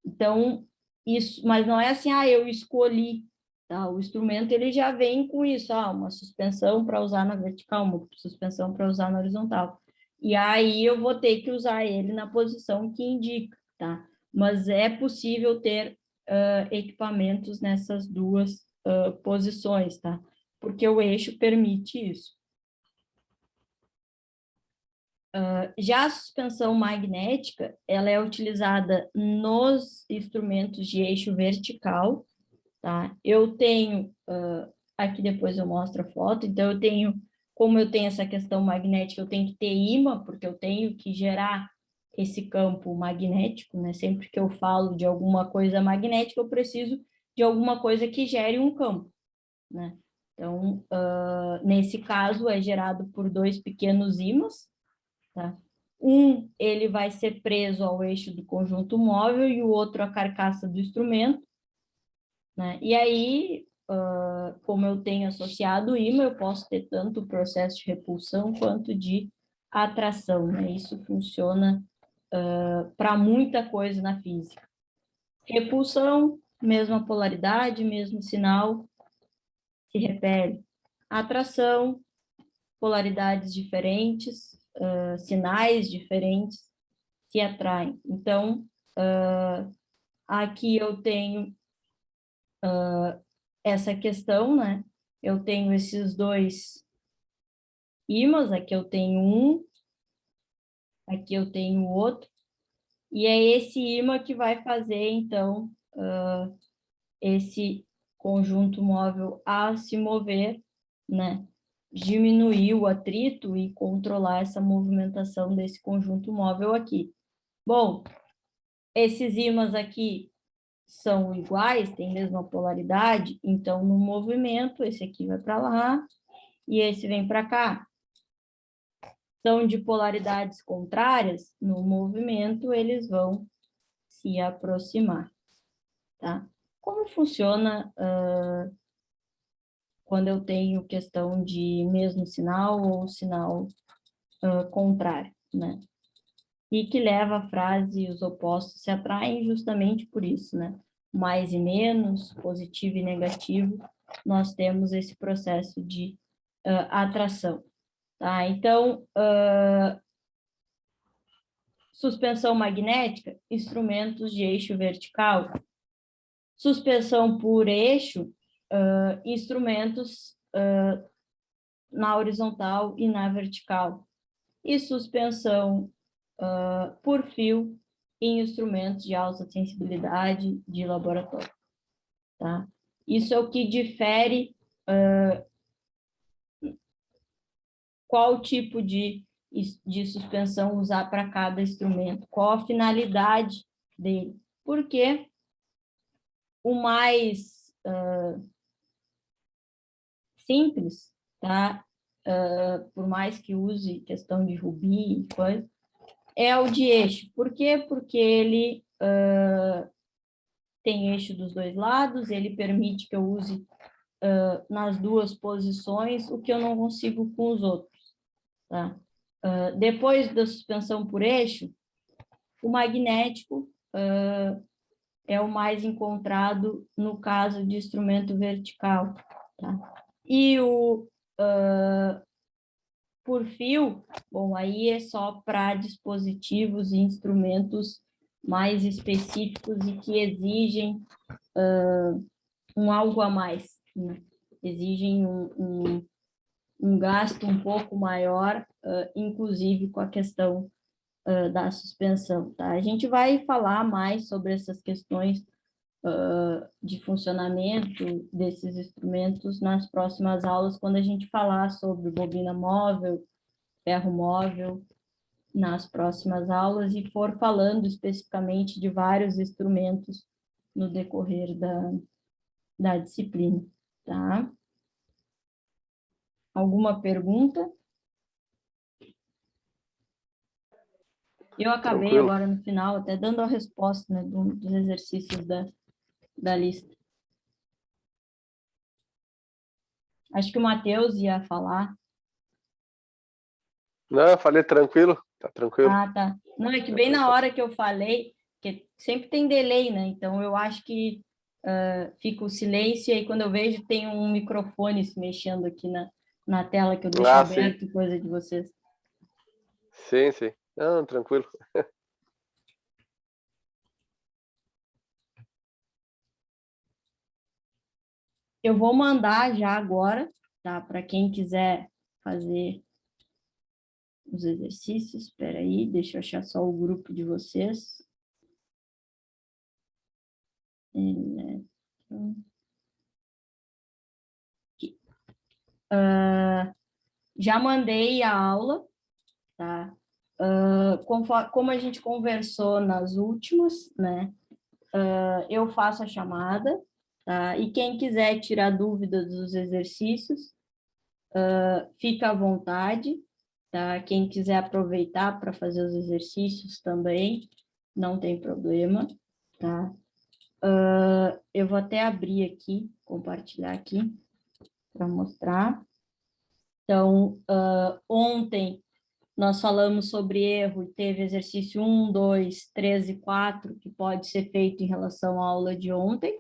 Então, isso, mas não é assim, eu escolhi, tá? O instrumento, ele já vem com isso, uma suspensão para usar na vertical, uma suspensão para usar na horizontal. E aí eu vou ter que usar ele na posição que indica, tá? Mas é possível ter equipamentos nessas 2 posições, tá? Porque o eixo permite isso. Já a suspensão magnética, ela é utilizada nos instrumentos de eixo vertical, tá? Eu tenho, aqui depois eu mostro a foto, então como eu tenho essa questão magnética, eu tenho que ter ímã, porque eu tenho que gerar esse campo magnético, né? Sempre que eu falo de alguma coisa magnética, eu preciso de alguma coisa que gere um campo, né? Então, nesse caso, é gerado por 2 pequenos ímãs, tá? Ele vai ser preso ao eixo do conjunto móvel e o outro à carcaça do instrumento, né? E aí, como eu tenho associado o ímã, eu posso ter tanto o processo de repulsão quanto de atração, né? Isso funciona para muita coisa na física. Repulsão, mesma polaridade, mesmo sinal, se repele. Atração, polaridades diferentes, sinais diferentes se atraem. Então, aqui eu tenho essa questão, né? Eu tenho esses 2 ímãs, aqui eu tenho um, aqui eu tenho o outro, e é esse ímã que vai fazer, então, esse conjunto móvel a se mover, né? Diminuir o atrito e controlar essa movimentação desse conjunto móvel aqui. Bom, esses ímãs aqui são iguais, têm a mesma polaridade, então no movimento, esse aqui vai para lá e esse vem para cá. São de polaridades contrárias, no movimento eles vão se aproximar, tá? Como funciona quando eu tenho questão de mesmo sinal ou sinal contrário, né? E que leva a frase os opostos se atraem justamente por isso, né? Mais e menos, positivo e negativo, nós temos esse processo de atração, tá? Então, suspensão magnética, instrumentos de eixo vertical. Suspensão por eixo, instrumentos na horizontal e na vertical. E suspensão por fio em instrumentos de alta sensibilidade de laboratório, tá? Isso é o que difere qual tipo de suspensão usar para cada instrumento, qual a finalidade dele. Porque o mais simples, tá? Por mais que use questão de rubi e coisa, é o de eixo. Por quê? Porque ele tem eixo dos 2 lados, ele permite que eu use nas 2 posições, o que eu não consigo com os outros, tá? Depois da suspensão por eixo, o magnético é o mais encontrado no caso de instrumento vertical, tá? E o por fio, bom, aí é só para dispositivos e instrumentos mais específicos e que exigem um algo a mais, né? Exigem um gasto um pouco maior, inclusive com a questão da suspensão, tá? A gente vai falar mais sobre essas questões de funcionamento desses instrumentos nas próximas aulas, quando a gente falar sobre bobina móvel, ferro móvel, nas próximas aulas, e for falando especificamente de vários instrumentos no decorrer da disciplina, tá? Alguma pergunta? Eu acabei Tranquilo. agora no final até dando a resposta, né, dos exercícios da lista. Acho que o Matheus ia falar. Não, eu falei tranquilo, tá tranquilo. Ah, tá. Não, é que bem na hora que eu falei, que sempre tem delay, né? Então eu acho que fica o silêncio, e aí quando eu vejo tem um microfone se mexendo aqui na tela que eu deixo aberto, Sim. coisa de vocês. Sim, sim. Não, tranquilo. Eu vou mandar já agora, tá? Para quem quiser fazer os exercícios. Espera aí, deixa eu achar só o grupo de vocês. Já mandei a aula, tá? Como a gente conversou nas últimas, né? Eu faço a chamada, tá? E quem quiser tirar dúvidas dos exercícios, fica à vontade, tá? Quem quiser aproveitar para fazer os exercícios também, não tem problema, tá? Eu vou até abrir aqui, compartilhar aqui, para mostrar. Então, ontem nós falamos sobre erro e teve exercício 1, 2, 3 e 4, que pode ser feito em relação à aula de ontem,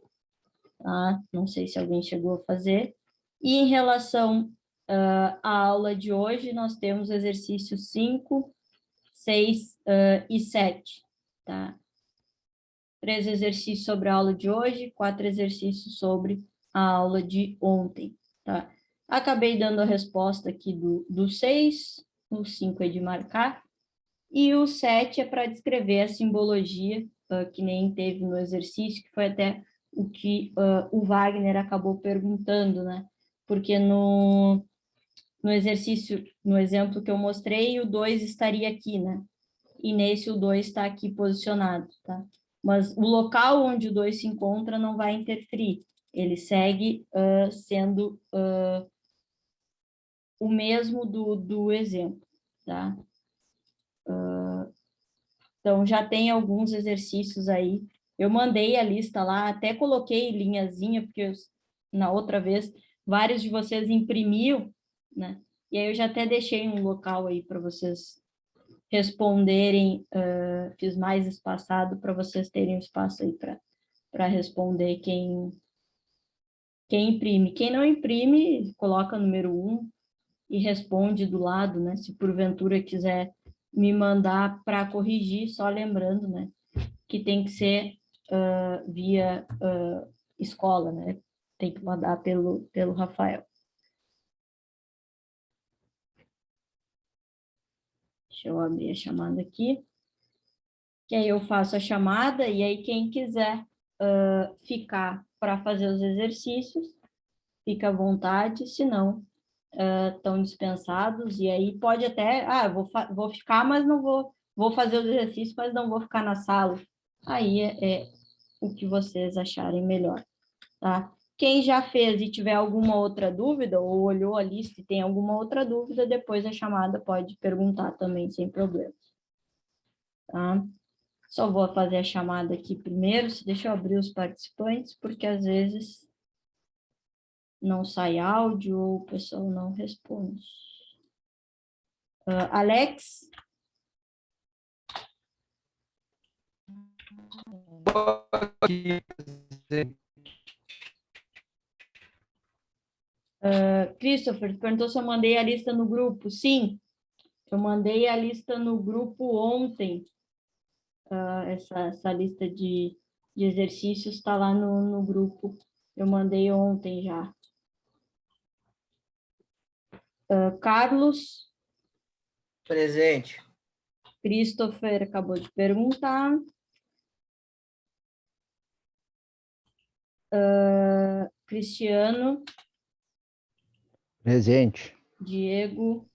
tá? Não sei se alguém chegou a fazer. E em relação à aula de hoje, nós temos exercícios 5, 6 e 7, tá? 3 exercícios sobre a aula de hoje, 4 exercícios sobre a aula de ontem, tá? Acabei dando a resposta aqui do 6, o 5 é de marcar, e o 7 é para descrever a simbologia, que nem teve no exercício, que foi até o que o Wagner acabou perguntando, né? Porque no exercício, no exemplo que eu mostrei, o 2 estaria aqui, né? E nesse o 2 está aqui posicionado, tá? Mas o local onde o 2 se encontra não vai interferir. Ele segue sendo o mesmo do exemplo, tá? Então, já tem alguns exercícios aí. Eu mandei a lista lá, até coloquei linhazinha, porque na outra vez vários de vocês imprimiam, né? E aí eu já até deixei um local aí para vocês responderem, fiz mais espaçado para vocês terem espaço aí para responder quem imprime. Quem não imprime, coloca número 1 e responde do lado, né? Se porventura quiser me mandar para corrigir, só lembrando, né? Que tem que ser via escola, né? Tem que mandar pelo Rafael. Deixa eu abrir a chamada aqui. Que aí eu faço a chamada e aí quem quiser ficar para fazer os exercícios, fica à vontade, se não, estão dispensados, e aí pode até, vou ficar, mas não vou fazer os exercícios, mas não vou ficar na sala. Aí é o que vocês acharem melhor, tá? Quem já fez e tiver alguma outra dúvida, ou olhou a lista e tem alguma outra dúvida, depois da chamada pode perguntar também, sem problema. Tá? Só vou fazer a chamada aqui primeiro, deixa eu abrir os participantes, porque às vezes não sai áudio ou o pessoal não responde. Alex? Christopher, perguntou se eu mandei a lista no grupo. Sim, eu mandei a lista no grupo ontem. Essa lista de exercícios está lá no grupo. Eu mandei ontem já. Carlos? Presente. Christopher acabou de perguntar. Cristiano? Presente. Diego?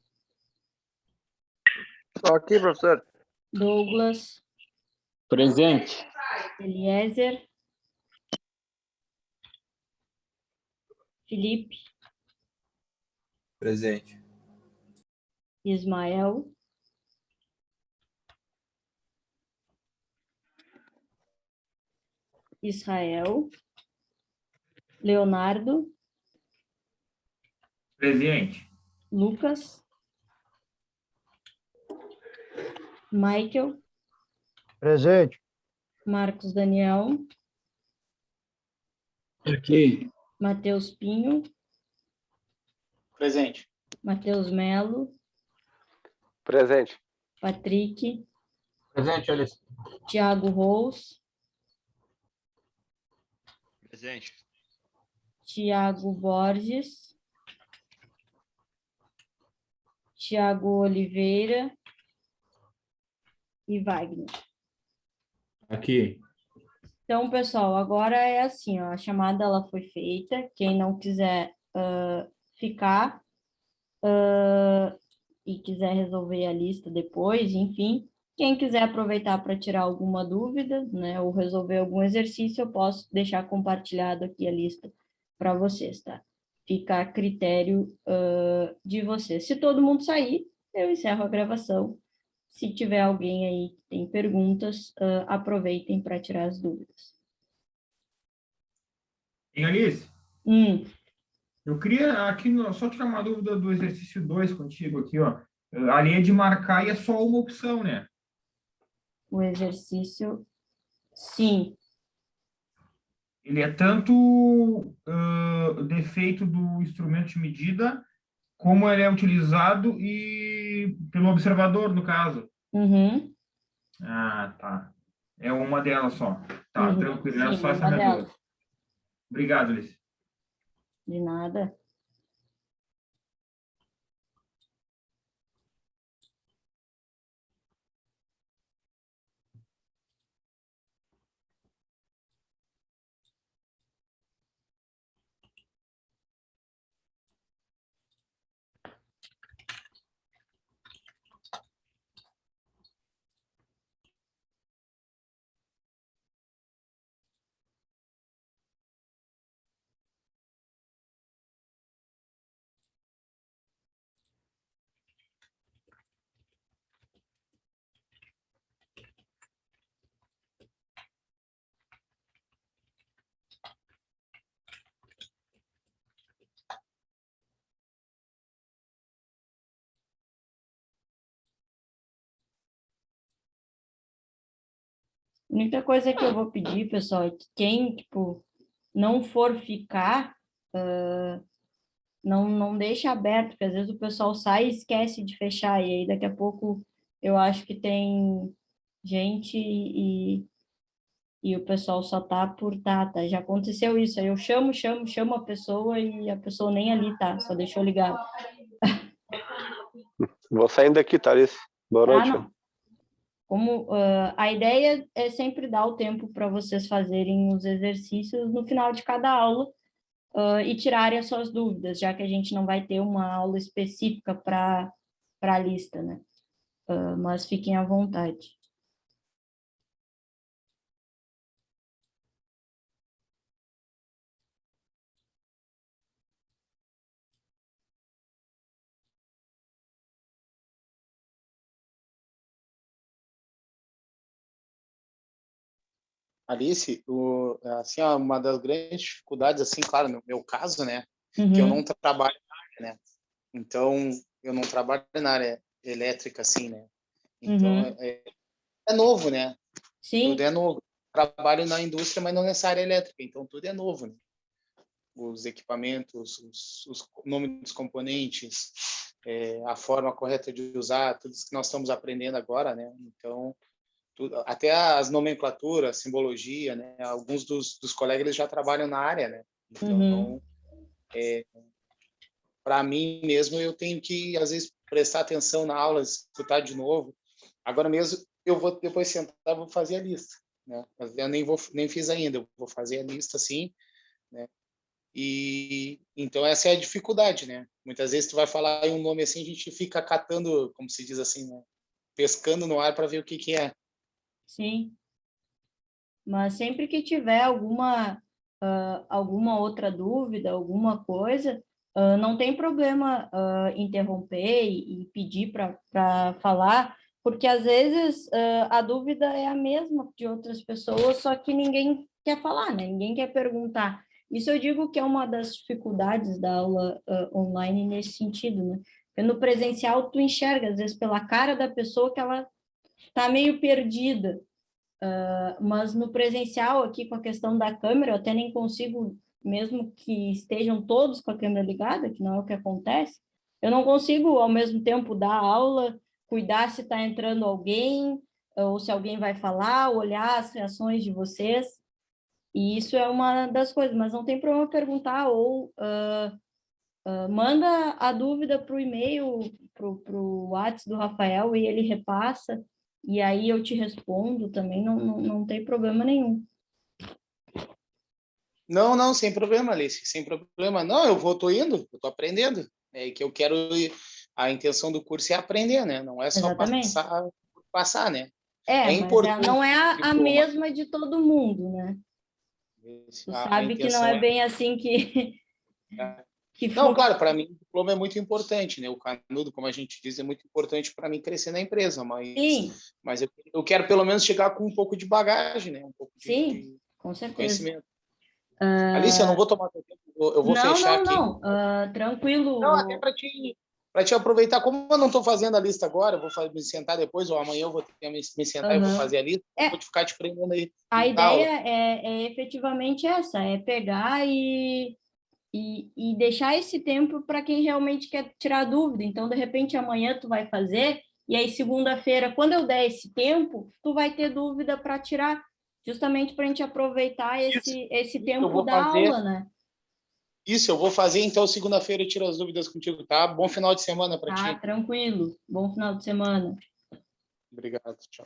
Estou aqui, professor. Douglas? Presente. Eliezer? Felipe? Presente. Ismael? Israel? Leonardo? Presente. Lucas? Michael? Presente. Marcos Daniel? Aqui. Matheus Pinho? Presente. Matheus Melo? Presente. Patrick? Presente, Alice. Tiago Rous? Presente. Tiago Borges? Tiago Oliveira e Wagner. Aqui. Então, pessoal, agora é assim, ó, a chamada ela foi feita. Quem não quiser ficar e quiser resolver a lista depois, enfim, quem quiser aproveitar para tirar alguma dúvida, né, ou resolver algum exercício, eu posso deixar compartilhado aqui a lista para vocês, tá? Fica a critério de vocês. Se todo mundo sair, eu encerro a gravação. Se tiver alguém aí que tem perguntas, aproveitem para tirar as dúvidas. Alice, Hum. eu queria aqui só tirar uma dúvida do exercício 2 contigo aqui, ó. A linha de marcar e é só uma opção, né? O exercício, sim. Ele é tanto defeito do instrumento de medida, como ele é utilizado e pelo observador, no caso. Uhum. Ah, tá. É uma delas só. Tá, Uhum. tranquilo. Era Sim, só essa uma minha delas. dúvida. Obrigado, Alice. De nada. A única coisa que eu vou pedir, pessoal, é que quem, tipo, não for ficar, não deixa aberto, porque às vezes o pessoal sai e esquece de fechar, e aí daqui a pouco eu acho que tem gente e o pessoal só tá por tá. Já aconteceu isso, aí eu chamo a pessoa e a pessoa nem ali tá, só deixou ligado. Vou saindo daqui, tá, Alice? Boa noite. Não. Como a ideia é sempre dar o tempo para vocês fazerem os exercícios no final de cada aula e tirarem as suas dúvidas, já que a gente não vai ter uma aula específica para a lista, né? Mas fiquem à vontade. Alice, assim, ó, uma das grandes dificuldades, assim, claro, no meu caso, né, que eu não trabalho na área, né, então eu não trabalho na área elétrica, assim, né, então é novo, né, Sim. Tudo é novo. Trabalho na indústria, mas não nessa área elétrica, então tudo é novo, né, os equipamentos, os nomes dos componentes, a forma correta de usar, tudo isso que nós estamos aprendendo agora, né, então até as nomenclaturas, simbologia, né? Alguns dos colegas eles já trabalham na área, né? Então, para mim mesmo, eu tenho que, às vezes, prestar atenção na aula, escutar de novo. Agora mesmo, eu vou depois sentar, vou fazer a lista, né? Mas eu nem fiz ainda, eu vou fazer a lista, assim, né? E então essa é a dificuldade, né? Muitas vezes tu vai falar em um nome assim, a gente fica catando, como se diz assim, né? Pescando no ar para ver o que é. Sim. Mas sempre que tiver alguma outra dúvida, alguma coisa, não tem problema interromper e pedir para falar, porque às vezes a dúvida é a mesma de outras pessoas, só que ninguém quer falar, né? Ninguém quer perguntar. Isso eu digo que é uma das dificuldades da aula online nesse sentido, né? Porque no presencial tu enxerga, às vezes, pela cara da pessoa que ela está meio perdida. Mas no presencial, aqui com a questão da câmera, eu até nem consigo, mesmo que estejam todos com a câmera ligada, que não é o que acontece, eu não consigo, ao mesmo tempo, dar aula, cuidar se está entrando alguém, ou se alguém vai falar, olhar as reações de vocês, e isso é uma das coisas, mas não tem problema perguntar ou manda a dúvida para o e-mail, para o WhatsApp do Rafael, e ele repassa, e aí eu te respondo também, não tem problema nenhum. Não, sem problema, Alice, sem problema. Não, tô indo, eu tô aprendendo. É que eu quero, a intenção do curso é aprender, né? Não é só passar, né? É importante. Não é a mesma de todo mundo, né? Tu sabe que não é bem assim que... Não, claro, para mim o diploma é muito importante, né? O canudo, como a gente diz, é muito importante para mim crescer na empresa, mas eu quero pelo menos chegar com um pouco de bagagem, né? Um pouco de com certeza. Conhecimento. Alice, eu não vou tomar teu tempo, eu vou fechar aqui. Tranquilo. Não, até para te aproveitar, como eu não estou fazendo a lista agora, eu vou me sentar depois, ou amanhã eu vou ter que me sentar e vou fazer a lista, vou ficar te prendendo aí. A ideia é efetivamente essa, é pegar e deixar esse tempo para quem realmente quer tirar dúvida. Então, de repente, amanhã tu vai fazer, e aí segunda-feira, quando eu der esse tempo, tu vai ter dúvida para tirar, justamente para a gente aproveitar esse tempo da aula, né? Isso, eu vou fazer, então, segunda-feira eu tiro as dúvidas contigo, tá? Bom final de semana para ti. Tranquilo. Bom final de semana. Obrigado, tchau.